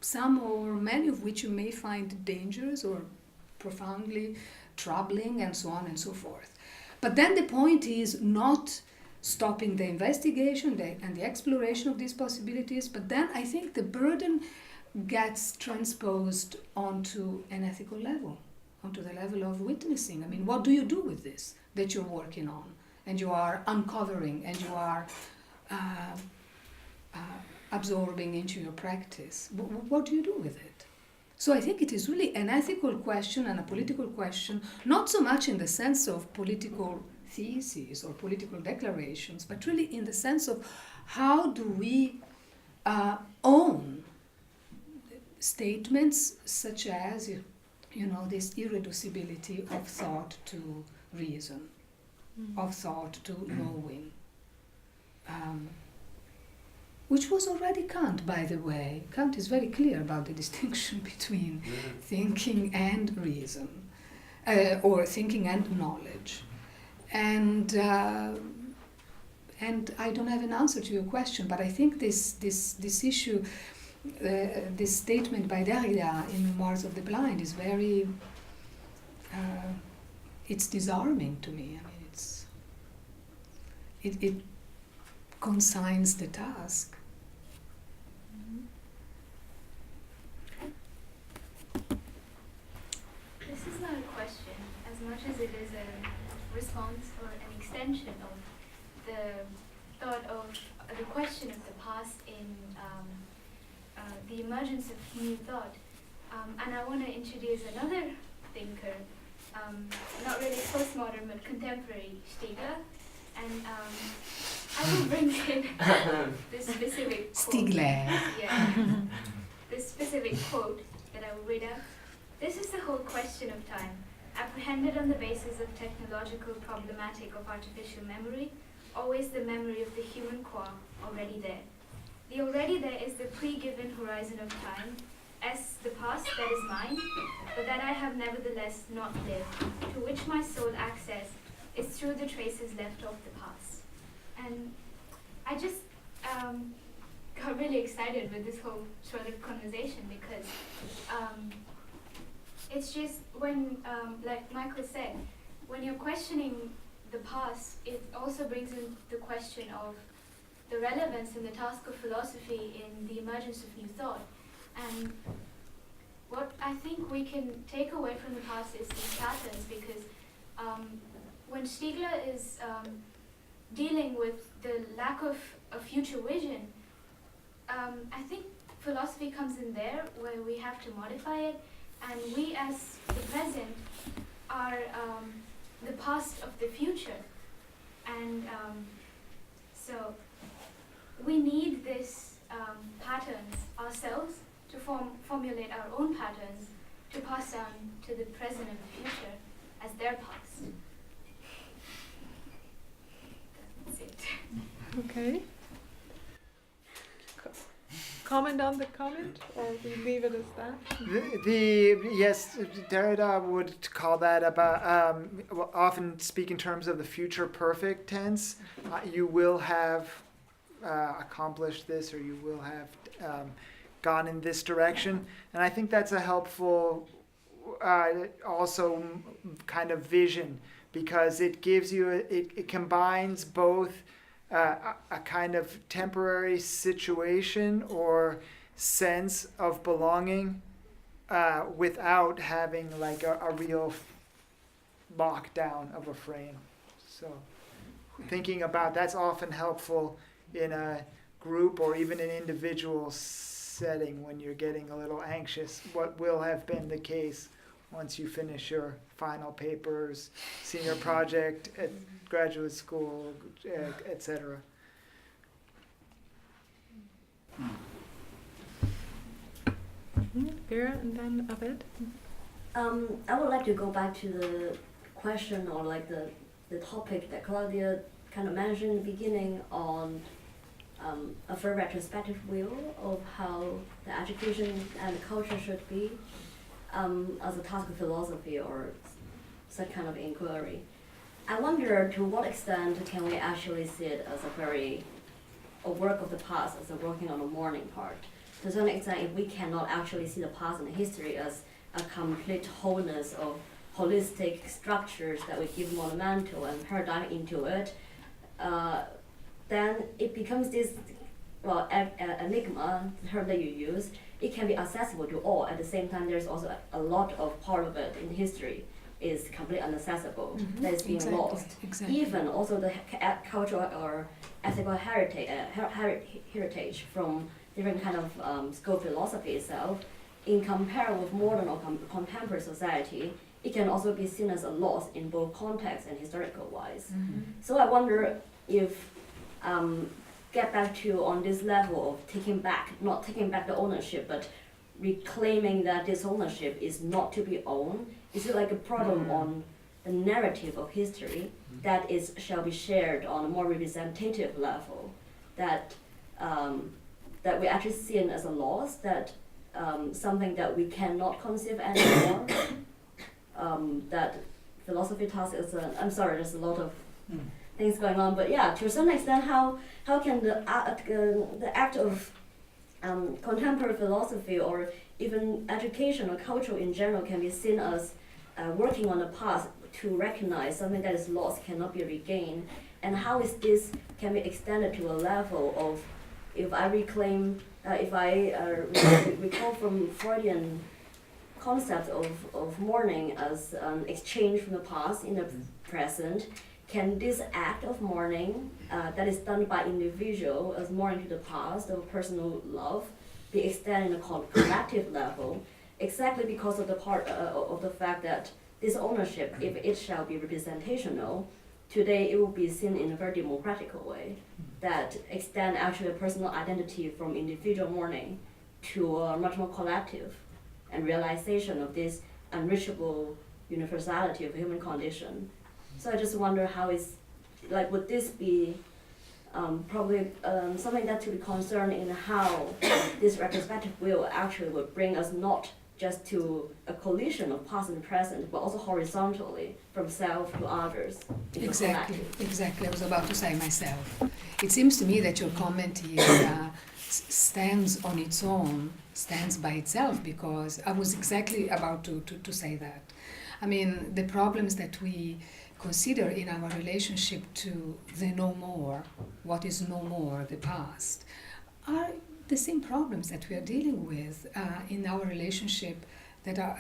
some or many of which you may find dangerous or profoundly troubling, and so on and so forth. But then the point is not stopping the investigation and the exploration of these possibilities, but then I think the burden gets transposed onto an ethical level, onto the level of witnessing. I mean, what do you do with this that you're working on, and you are uncovering, and you are absorbing into your practice? What do you do with it? So I think it is really an ethical question and a political question, not so much in the sense of political theses or political declarations, but really in the sense of how do we own statements such as, this irreducibility of thought to reason, of thought to knowing, which was already Kant, by the way. Kant is very clear about the distinction between thinking and reason, or thinking and knowledge. And I don't have an answer to your question, but I think this issue, this statement by Derrida in Memoirs of the Blind is very, it's disarming to me. I mean, it consigns the task. This is not a question as much as it is a response or an extension of the thought of the question of the past in the emergence of new thought. And I want to introduce another thinker, not really postmodern but contemporary, Stigler. And I will bring in this specific quote. Stigler. Yeah. This specific quote that I will read out. This is the whole question of time, apprehended on the basis of technological problematic of artificial memory, always the memory of the human qua, already there. The already there is the pre-given horizon of time, as the past that is mine, but that I have nevertheless not lived, to which my sole access is through the traces left of the past. And I just got really excited with this whole sort of conversation because it's just when, like Michael said, when you're questioning the past, it also brings in the question of the relevance and the task of philosophy in the emergence of new thought. And what I think we can take away from the past is these patterns, because when Stigler is dealing with the lack of a future vision, I think philosophy comes in there where we have to modify it, and we as the present are the past of the future. And so we need these patterns ourselves to formulate our own patterns to pass down to the present and the future as their past. That's it. Okay. Comment on the comment, or we leave it as that? Yes, Derrida would call that about, often speak in terms of the future perfect tense. You will have accomplished this, or you will have gone in this direction. And I think that's a helpful also kind of vision, because it gives you, it combines both a kind of temporary situation or sense of belonging without having like a real lockdown of a frame. So thinking about that's often helpful in a group or even an individual setting when you're getting a little anxious. What will have been the case once you finish your final papers, senior project at graduate school, etc. Vera and then Abed. I would like to go back to the question, or like the topic that Claudia kind of mentioned in the beginning on a very retrospective view of how the education and culture should be as a task of philosophy or such kind of inquiry. I wonder to what extent can we actually see it as a work of the past, as a working on the morning part. To some extent, if we cannot actually see the past and history as a complete wholeness of holistic structures that we give monumental and paradigm into it, then it becomes this, enigma, the term that you use. It can be accessible to all. At the same time, there's also a lot of part of it in history is completely inaccessible, that is being lost. Exactly. Even also the cultural or ethical heritage from different kind of school of philosophy itself, in comparison with modern or contemporary society, it can also be seen as a loss in both context and historical wise. So I wonder if get back to on this level of not taking back the ownership, but reclaiming that this ownership is not to be owned. Is it like a problem on the narrative of history that shall be shared on a more representative level, that that we actually see it as a loss, that something that we cannot conceive anymore, that philosophy task is I'm sorry, there's a lot of things going on, but yeah, to some extent, how can the act of contemporary philosophy or even education or culture in general can be seen as working on the past to recognize something that is lost, cannot be regained, And how is this can be extended to a level of, if I reclaim, if I recall from Freudian concept of mourning as an exchange from the past in the present, can this act of mourning that is done by individual as mourning to the past of personal love be extended in a collective level, exactly because of the part of the fact that this ownership, if it shall be representational, today it will be seen in a very democratical way that extend actually a personal identity from individual mourning to a much more collective and realization of this unreachable universality of human condition. So I just wonder how is, like, would this be probably something that to be concerned in how this retrospective will actually would bring us not just to a collision of past and present, but also horizontally from self to others. Exactly. I was about to say myself. It seems to me that your comment here stands on its own, stands by itself, because I was exactly about to say that. I mean, the problems that we consider in our relationship to the no more, what is no more, the past, are the same problems that we are dealing with in our relationship that are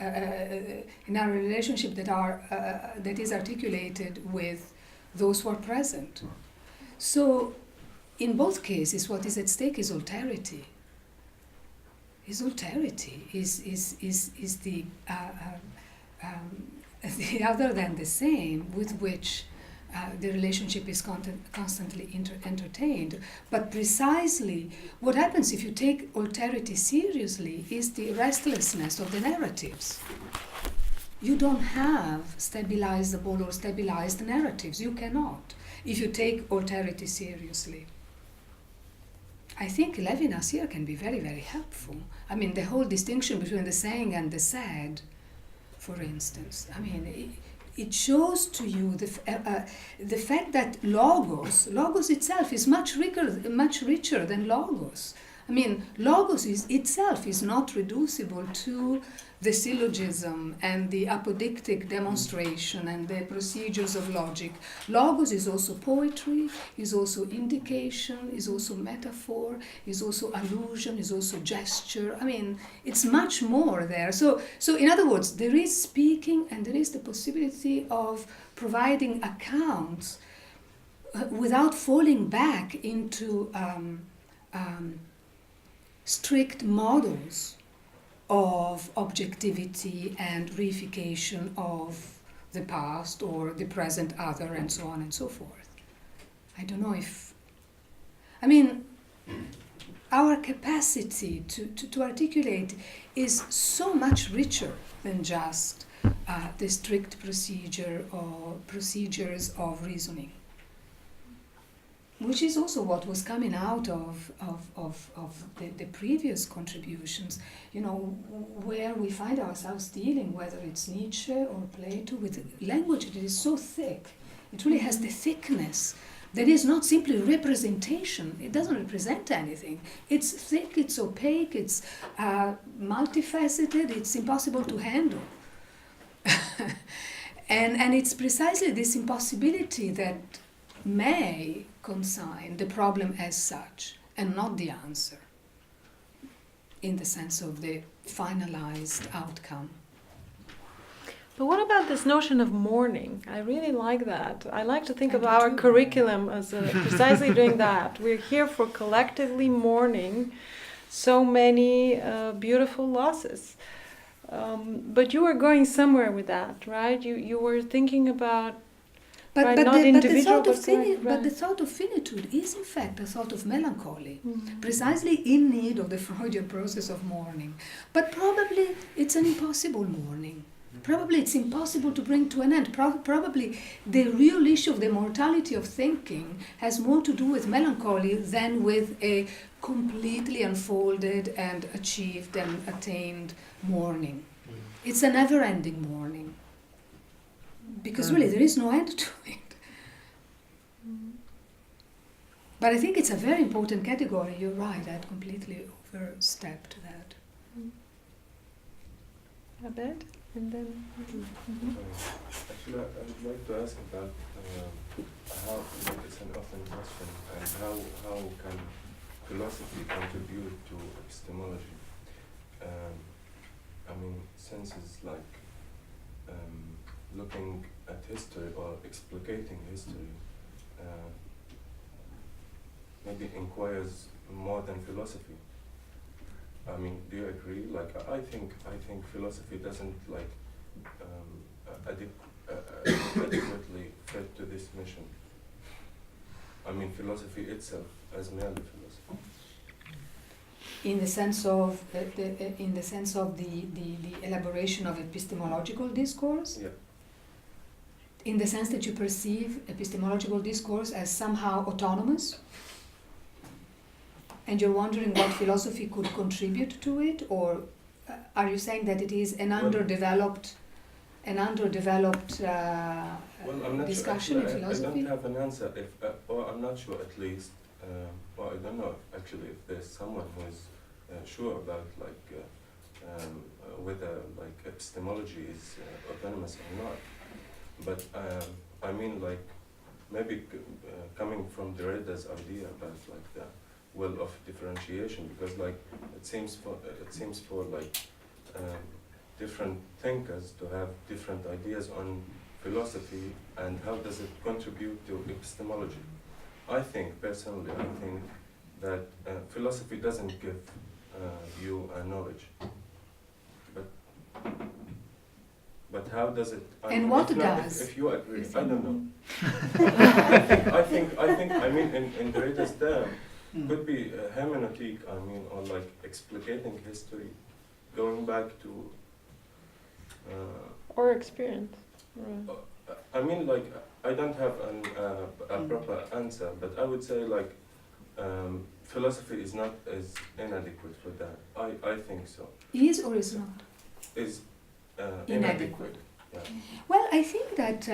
that is articulated with those who are present. So, in both cases, what is at stake is alterity. Is the other than the same with which the relationship is constantly entertained. But precisely what happens if you take alterity seriously is the restlessness of the narratives. You don't have stabilizable or stabilized narratives. You cannot if you take alterity seriously. I think Levinas here can be very, very helpful. I mean, the whole distinction between the saying and the said, for instance. I mean, it shows to you the fact that logos itself is much richer than logos. I mean, logos itself is not reducible to the syllogism and the apodictic demonstration and the procedures of logic. Logos is also poetry, is also indication, is also metaphor, is also allusion, is also gesture. I mean, it's much more there. So in other words, there is speaking and there is the possibility of providing accounts without falling back into strict models of objectivity and reification of the past or the present other and so on and so forth. I don't know if... I mean, our capacity to articulate is so much richer than just the strict procedure or procedures of reasoning, which is also what was coming out of the previous contributions, you know, where we find ourselves dealing, whether it's Nietzsche or Plato, with language that is so thick. It really has the thickness that is not simply representation. It doesn't represent anything. It's thick, it's opaque, it's multifaceted, it's impossible to handle. and it's precisely this impossibility that may consign the problem as such and not the answer in the sense of the finalized outcome. But what about this notion of mourning? I really like that. I like to think of our curriculum as precisely doing that. We're here for collectively mourning so many beautiful losses. But you were going somewhere with that, right? You were thinking about But the thought of finitude is in fact a thought of melancholy, precisely in need of the Freudian process of mourning. But probably it's an impossible mourning. Probably it's impossible to bring to an end. Probably the real issue of the mortality of thinking has more to do with melancholy than with a completely unfolded and achieved and attained mourning. It's a never-ending mourning. Because really, there is no end to it. But I think it's a very important category. You're right, I'd completely overstepped that. Abed? and then. Actually, I'd like to ask about how, like it's an often question, and how can philosophy contribute to epistemology? I mean, senses like looking at history or explicating history maybe inquires more than philosophy. I mean, do you agree? Like, I think philosophy doesn't like adequately fit to this mission. I mean, philosophy itself as merely philosophy. In the sense of the elaboration of epistemological discourse. Yeah. In the sense that you perceive epistemological discourse as somehow autonomous, and you're wondering what philosophy could contribute to it, or are you saying that it is an underdeveloped Well, I'm not discussion sure. in philosophy? I don't have an answer, or I'm not sure at least. Well, I don't know actually if there's someone who is sure about whether like epistemology is autonomous or not. But I mean, like maybe coming from Derrida's idea about like the will of differentiation, because like it seems for like different thinkers to have different ideas on philosophy and how does it contribute to epistemology. I think personally, that philosophy doesn't give you a knowledge, but how does it? And what does? If you agree, I don't know. I think. I mean, in Derrida's term, could be hermeneutic. I mean, or like explicating history, going back to. Or experience. Right. I mean, like I don't have a proper answer, but I would say like philosophy is not as inadequate for that. I think so. Is or is not? Is inadequate. Yeah. Well, I think that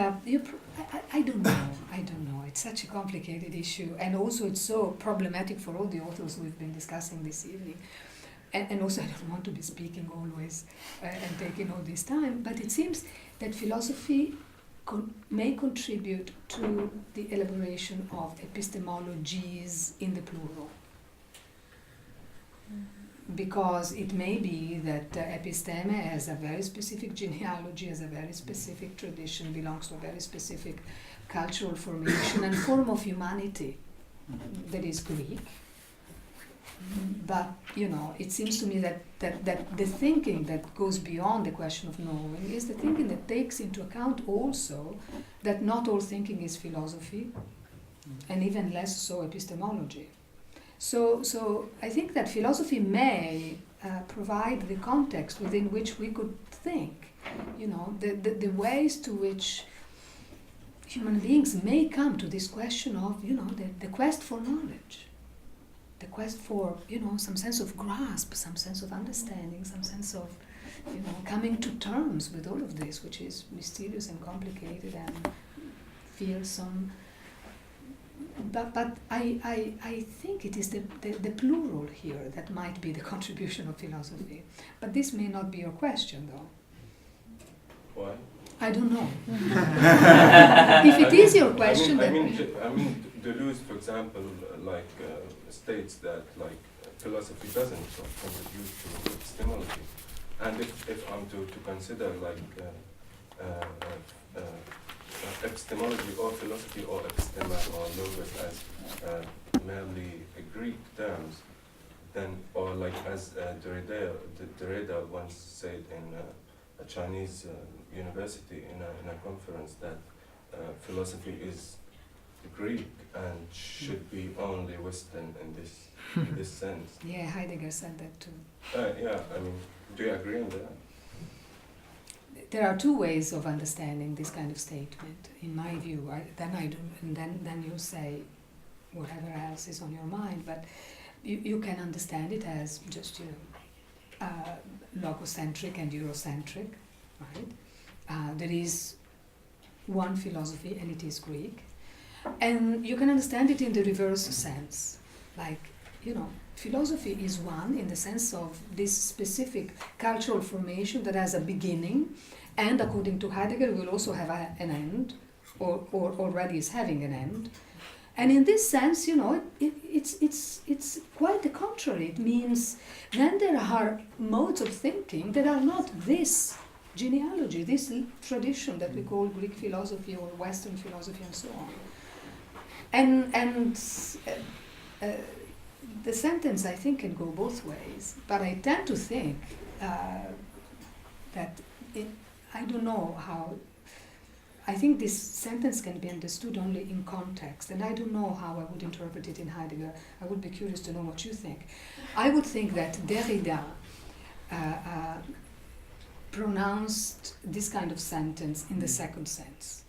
I don't know. I don't know. It's such a complicated issue, and also it's so problematic for all the authors we've been discussing this evening. And also, I don't want to be speaking always and taking all this time, but it seems that philosophy may contribute to the elaboration of epistemologies in the plural. Because it may be that episteme has a very specific genealogy, has a very specific tradition, belongs to a very specific cultural formation and form of humanity that is Greek. But, you know, it seems to me that the thinking that goes beyond the question of knowing is the thinking that takes into account also that not all thinking is philosophy, and even less so epistemology. So I think that philosophy may provide the context within which we could think, you know, the ways to which human beings may come to this question of, you know, the quest for knowledge. The quest for, you know, some sense of grasp, some sense of understanding, some sense of, you know, coming to terms with all of this, which is mysterious and complicated and fearsome. But I think it is the plural here that might be the contribution of philosophy. But this may not be your question, though. Why? I don't know. If it is your question, I mean, Deleuze, for example, states that philosophy doesn't contribute to epistemology, and if I'm to consider epistemology or philosophy or epistema or logos as merely Greek terms, then or as Derrida once said in a Chinese university in a conference that philosophy is Greek and should be only Western in this sense. Yeah, Heidegger said that too. Yeah, I mean, do you agree on that? There are two ways of understanding this kind of statement, in my view. Then you say whatever else is on your mind, but you can understand it as just, you know, logocentric and Eurocentric, right? There is one philosophy and it is Greek. And you can understand it in the reverse sense, like, you know, philosophy is one in the sense of this specific cultural formation that has a beginning, and according to Heidegger will also have an end, or already is having an end. And in this sense, you know, it's quite the contrary. It means then there are modes of thinking that are not this genealogy, this tradition that we call Greek philosophy or Western philosophy and so on. And the sentence, I think, can go both ways, but I tend to think that I don't know how. I think this sentence can be understood only in context, and I don't know how I would interpret it in Heidegger. I would be curious to know what you think. I would think that Derrida pronounced this kind of sentence in the second sense,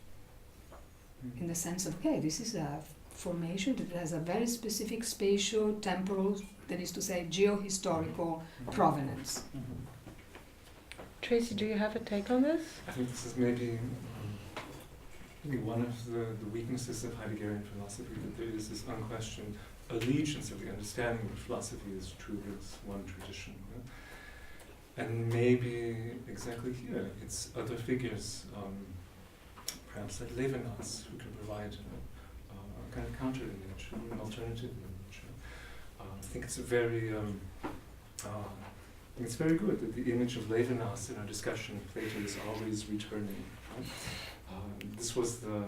in the sense of, okay, this is a formation that has a very specific spatial, temporal, that is to say, geohistorical provenance. Tracy, do you have a take on this? I think this is maybe one of the weaknesses of Heideggerian philosophy, that there is this unquestioned allegiance of the understanding that philosophy is true as one tradition. Yeah? And maybe exactly here, it's other figures, perhaps like Levinas, who can provide a kind of counter-image, an alternative image. I think it's a very, I think it's very good that the image of Levinas in our discussion of Plato is always returning. Right? This was the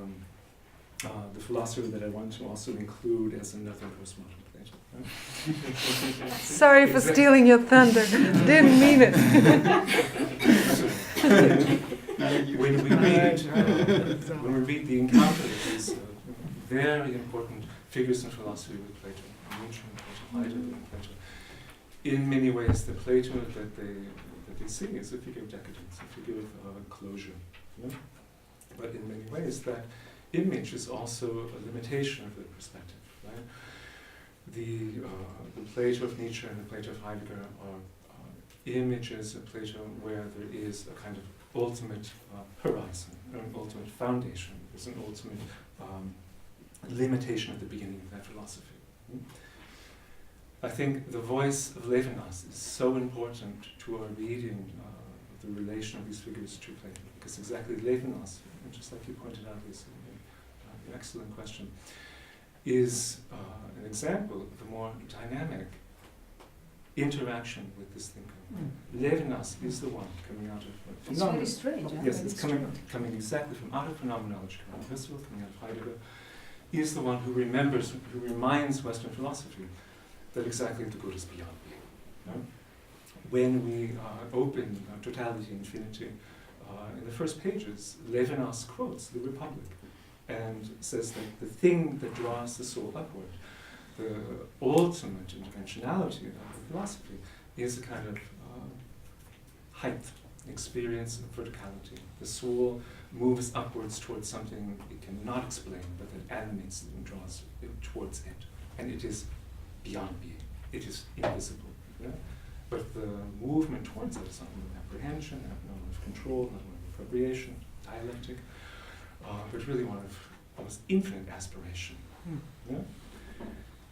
philosopher that I want to also include as another postmodern Plato. Right? Sorry for stealing your thunder. Didn't mean it. When we read the encounter of these very important figures in philosophy with Plato, Nietzsche, Plato, Heidegger, and Plato, in many ways, the Plato that they see is a figure of decadence, a figure of closure. You know? But in many ways, that image is also a limitation of the perspective. Right? The Plato of Nietzsche and the Plato of Heidegger are images of Plato where there is a kind of ultimate horizon, or an ultimate foundation. There's an ultimate limitation at the beginning of that philosophy. I think the voice of Levinas is so important to our reading of the relation of these figures to Plato, because exactly Levinas, and just like you pointed out, is an excellent question, is an example of the more dynamic interaction with this thinker. Levinas is the one coming out of It's very strange. Yes, it's coming exactly from out of phenomenology, coming out of Husserl, coming out of Heidegger. He is the one who reminds Western philosophy that exactly the good is beyond being. No? When we open Totality and Infinity, in the first pages, Levinas quotes the Republic and says that the thing that draws the soul upward, the ultimate interventionality of philosophy, is a kind of height, experience of verticality. The soul moves upwards towards something it cannot explain, but that animates it and draws it towards it. And it is beyond being. It is invisible. Yeah? But the movement towards it is not one of apprehension, not one of control, not one of appropriation, dialectic, but really one of almost infinite aspiration. Yeah?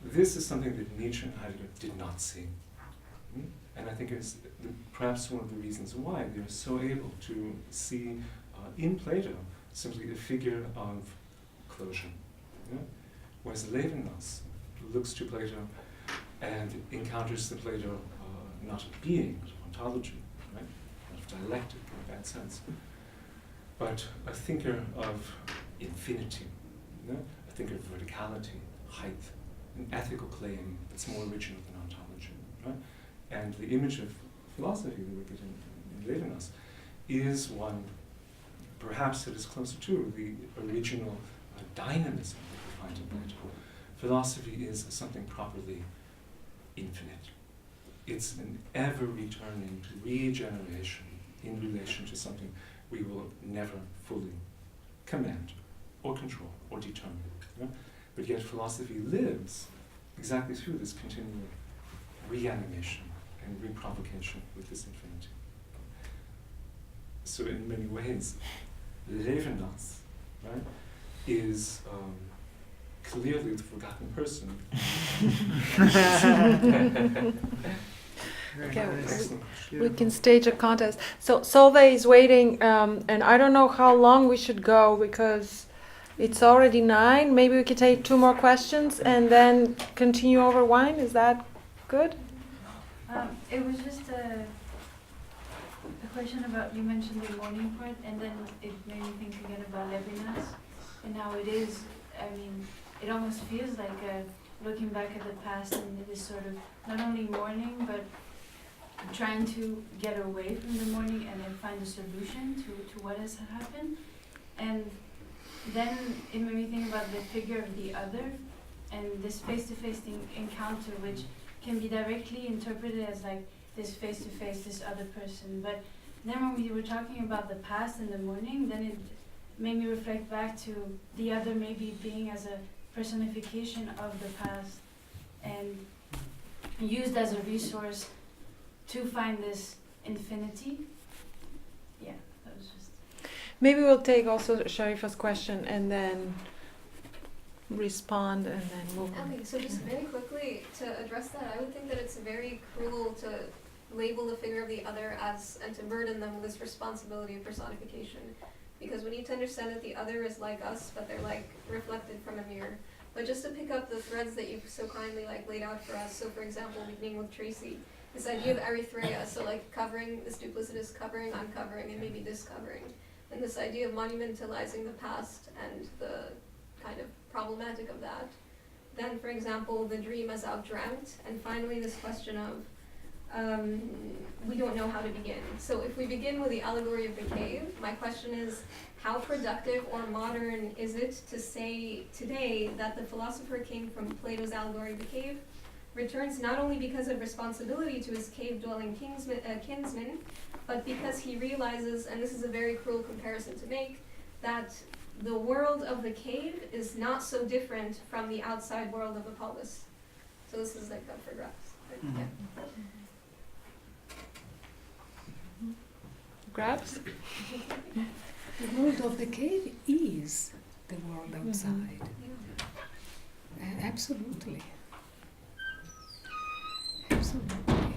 This is something that Nietzsche and Heidegger did not see. And I think it's perhaps one of the reasons why they're so able to see in Plato simply a figure of closure. Yeah? Whereas Levinas looks to Plato and encounters the Plato not of being, but of ontology, right? Not of dialectic in a bad sense, but a thinker of infinity, you know? A thinker of verticality, height, an ethical claim that's more original than ontology, right? And the image of philosophy that we get in Levinas is one perhaps that is closer to the original dynamism that we find in Plato. Philosophy is something properly infinite. It's an ever-returning regeneration in relation to something we will never fully command or control or determine. Yeah? But yet philosophy lives exactly through this continual reanimation and reprovocation with this infinity. So in many ways, Levinas, right, is clearly the forgotten person. Okay, Excellent. we can stage a contest. So Solveig is waiting, and I don't know how long we should go because it's already 9. Maybe we could take 2 more questions and then continue over wine. Is that good? It was just a question about, you mentioned the morning part, and then it made me think again about Levinas and how it is, I mean, it almost feels like looking back at the past and it is sort of not only mourning, but trying to get away from the mourning and then find a solution to what has happened. And then it made me think about the figure of the other and this face-to-face encounter, which can be directly interpreted as like this face-to-face, this other person. But then when we were talking about the past and the mourning, then it made me reflect back to the other maybe being as a personification of the past and used as a resource to find this infinity. Yeah, that was just... Maybe we'll take also Sharifa's question and then respond and then move on. Okay, so just very quickly to address that, I would think that it's very cruel to label the figure of the other as, and to burden them with this responsibility of personification. Because we need to understand that the other is like us, but they're like reflected from a mirror. But just to pick up the threads that you've so kindly like laid out for us, so for example, beginning with Tracy, this idea of erythrea, so like covering, this duplicitous covering, uncovering, and maybe discovering. And this idea of monumentalizing the past and the kind of problematic of that. Then, for example, the dream as outdreamt. And finally, this question of we don't know how to begin. So if we begin with the allegory of the cave, my question is, how productive or modern is it to say today that the philosopher king from Plato's allegory of the cave returns not only because of responsibility to his cave-dwelling kinsman, but because he realizes, and this is a very cruel comparison to make, that the world of the cave is not so different from the outside world of the polis. So this is like up for grabs. Mm-hmm. Yeah. Grabs? The world of the cave is the world outside. Absolutely. Absolutely.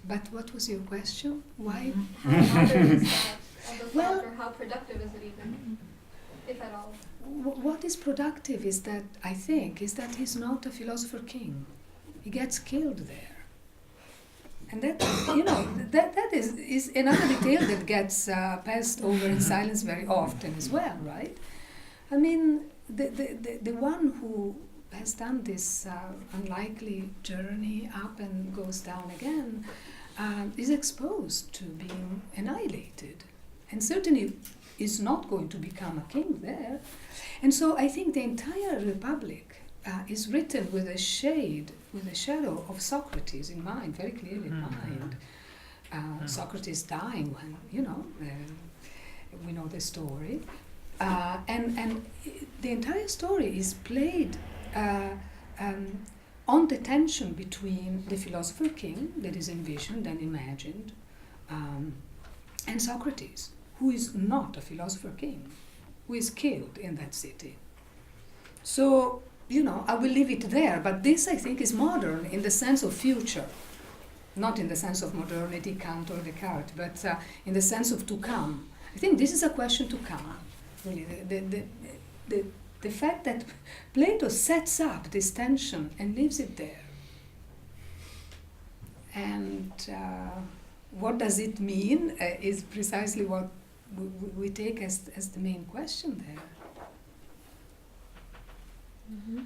But what was your question? Why? How modern is that? Of the Well- thought, or how productive is it even, if at all? What is productive is that, I think, is that he's not a philosopher king. He gets killed there. And that, that is another detail that gets passed over in silence very often as well, right? I mean, the one who has done this unlikely journey up and goes down again is exposed to being annihilated, and certainly is not going to become a king there. And so I think the entire Republic is written with a shadow of Socrates in mind, very clearly in mind. Socrates dying when, we know the story. And the entire story is played on the tension between the philosopher king that is envisioned and imagined and Socrates, who is not a philosopher king, who is killed in that city. So, I will leave it there, but this, I think, is modern in the sense of future, not in the sense of modernity, Kant or Descartes, but in the sense of to come. I think this is a question to come, really. The fact that Plato sets up this tension and leaves it there. And what does it mean is precisely what we take as the main question there. Mm-hmm.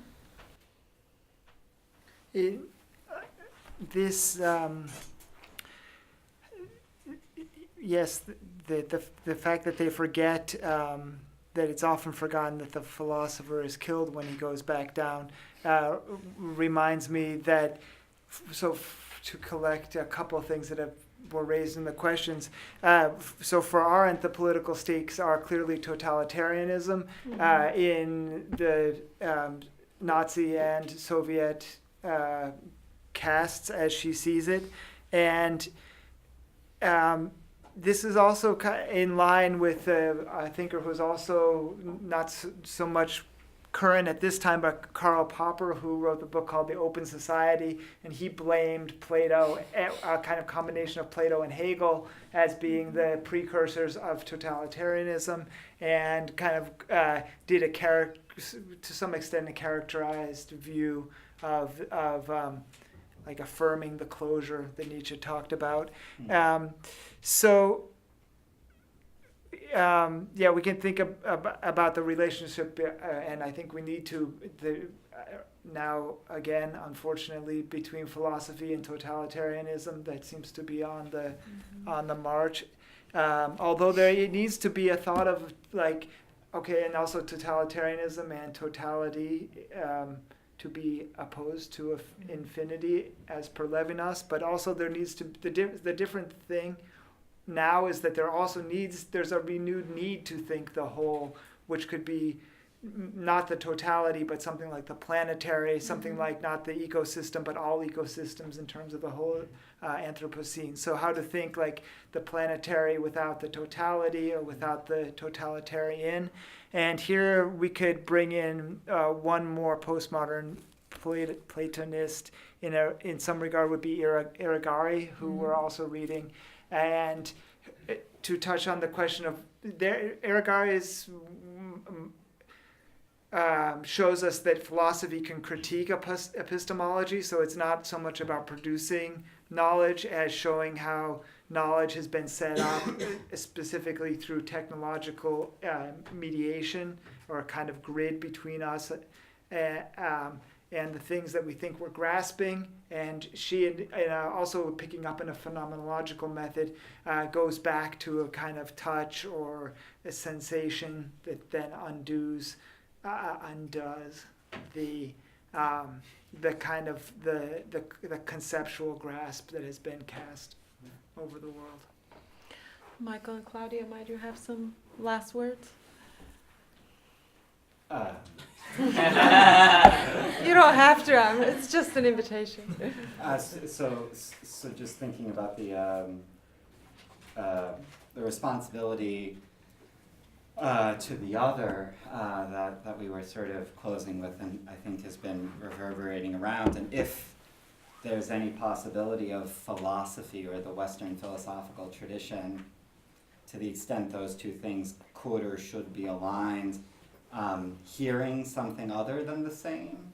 Yes, the fact that they forget that it's often forgotten that the philosopher is killed when he goes back down reminds me that, to collect a couple of things that were raised in the questions. So for our end, the political stakes are clearly totalitarianism in the Nazi and Soviet castes as she sees it. And this is also in line with a thinker who's also not so much current at this time by Karl Popper, who wrote the book called The Open Society, and he blamed Plato, a kind of combination of Plato and Hegel, as being the precursors of totalitarianism, and kind of did to some extent a characterized view of like affirming the closure that Nietzsche talked about. We can think about the relationship, and I think we need to now again, unfortunately, between philosophy and totalitarianism. That seems to be on the march. Although it needs to be a thought of like, okay, and also totalitarianism and totality to be opposed to infinity as per Levinas, but also there needs to the different thing now is that there's a renewed need to think the whole, which could be not the totality, but something like the planetary, something like not the ecosystem, but all ecosystems in terms of the whole Anthropocene. So how to think like the planetary without the totality or without the totalitarian. And here we could bring in one more postmodern Platonist in some regard would be Allegory, who we're also reading. And to touch on the question of Allegory shows us that philosophy can critique epistemology, so it's not so much about producing knowledge as showing how knowledge has been set up specifically through technological mediation or a kind of grid between us and the things that we think we're grasping. And she also picking up in a phenomenological method goes back to a kind of touch or a sensation that then undoes the kind of the conceptual grasp that has been cast over the world. Michael and Claudia, might you have some last words? You don't have to. It's just an invitation. So just thinking about the responsibility to the other that we were sort of closing with, and I think has been reverberating around, and if there's any possibility of philosophy or the Western philosophical tradition, to the extent those two things could or should be aligned, hearing something other than the same,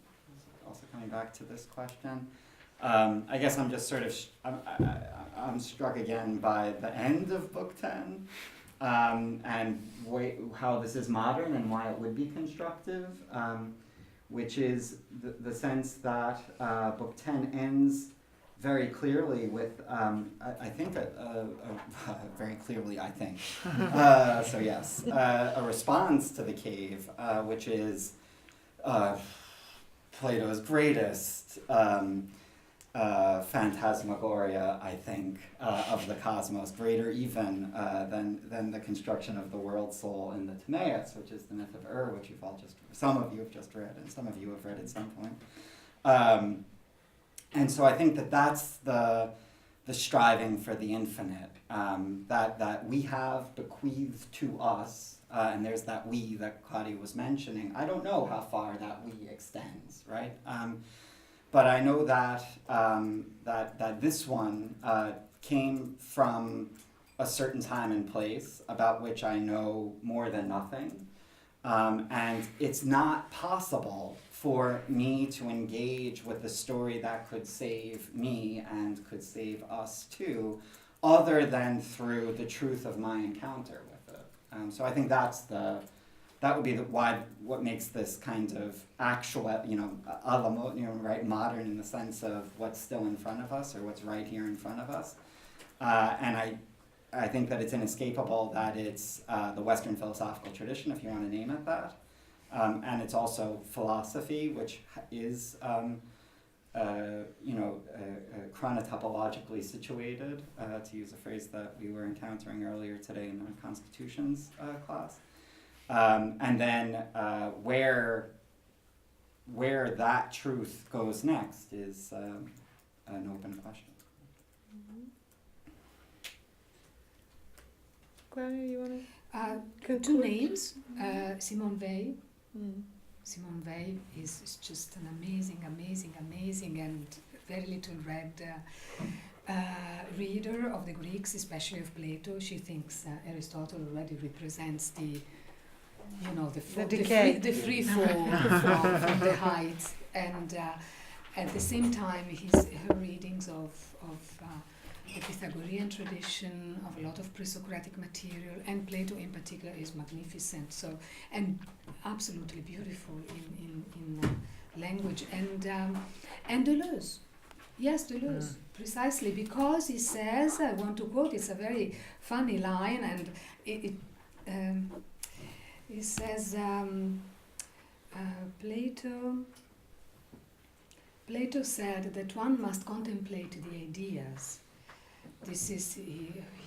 also coming back to this question. I guess I'm just sort of, I'm struck again by the end of Book 10, and how this is modern and why it would be constructive, which is the sense that Book 10 ends very clearly with, I think, very clearly, I think. So yes, a response to the cave, which is Plato's greatest phantasmagoria, I think, of the cosmos, greater even than the construction of the world soul in the Timaeus, which is the myth of which some of you have just read, and some of you have read at some point. And so I think that's the striving for the infinite, that we have bequeathed to us, and there's that we that Claudia was mentioning. I don't know how far that we extends, right? But I know that that this one came from a certain time and place about which I know more than nothing. And it's not possible for me to engage with a story that could save me and could save us too, other than through the truth of my encounter with it. So I think that would be what makes this kind of actual, right, modern in the sense of what's still in front of us or what's right here in front of us. And I think that it's inescapable that it's the Western philosophical tradition, if you want to name it that. And it's also philosophy, which is, chronotopologically situated, to use a phrase that we were encountering earlier today in our constitutions class. And then where that truth goes next is an open question. Claudia, you want to? Two names, Simone Weil Simone Weil is just an amazing and very little read reader of the Greeks, especially of Plato. She thinks Aristotle already represents the free fall from the heights, and at the same time her readings of the Pythagorean tradition, of a lot of pre-Socratic material, and Plato in particular is magnificent. So, and absolutely beautiful in language, and Deleuze. Yes, Deleuze, precisely, because he says, I want to quote, it's a very funny line, and he says, Plato said that one must contemplate the ideas. This is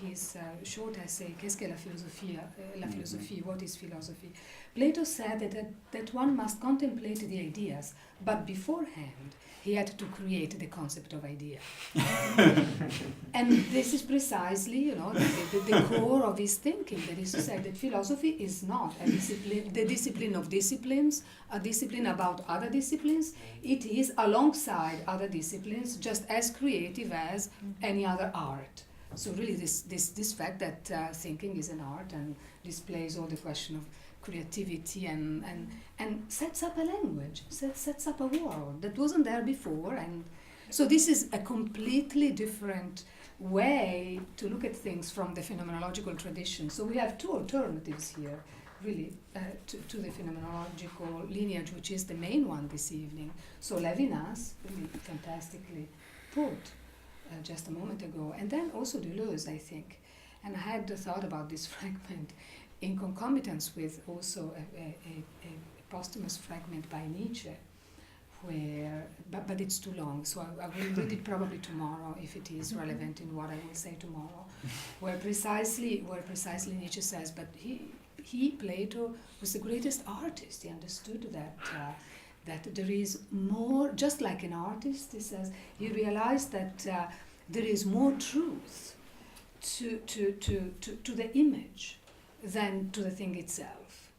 his short essay, Qu'est-ce que la philosophie? La philosophie, what is philosophy? Plato said that one must contemplate the ideas, but beforehand he had to create the concept of idea. And this is precisely, the core of his thinking. That is to say that philosophy is not a discipline, the discipline of disciplines, a discipline about other disciplines. It is alongside other disciplines, just as creative as any other art. So really this fact that thinking is an art and displays all the question of creativity and sets up a language, sets up a world that wasn't there before. And so this is a completely different way to look at things from the phenomenological tradition. So we have two alternatives here, really, to the phenomenological lineage, which is the main one this evening. So Levinas, really fantastically put just a moment ago, and then also Deleuze, I think. And I had thought about this fragment in concomitance with also a posthumous fragment by Nietzsche, where, but it's too long, so I will read it probably tomorrow if it is relevant in what I will say tomorrow, where precisely Nietzsche says, but he Plato was the greatest artist. He understood that there is more, just like an artist, he says, he realized that there is more truth to the image than to the thing itself,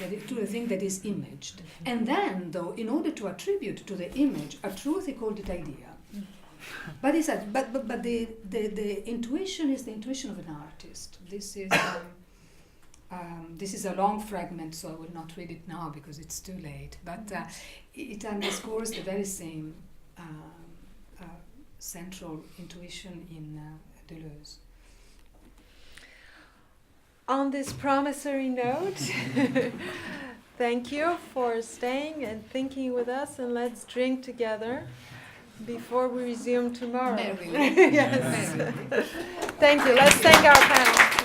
to the thing that is imaged. And then, though, in order to attribute to the image a truth, he called it idea. But he said, but the intuition is the intuition of an artist. This is a long fragment, so I will not read it now because it's too late. But it underscores the very same central intuition in Deleuze. On this promissory note, thank you for staying and thinking with us, and let's drink together before we resume tomorrow. Merrily. Yes. Thank you. Let's thank our panel.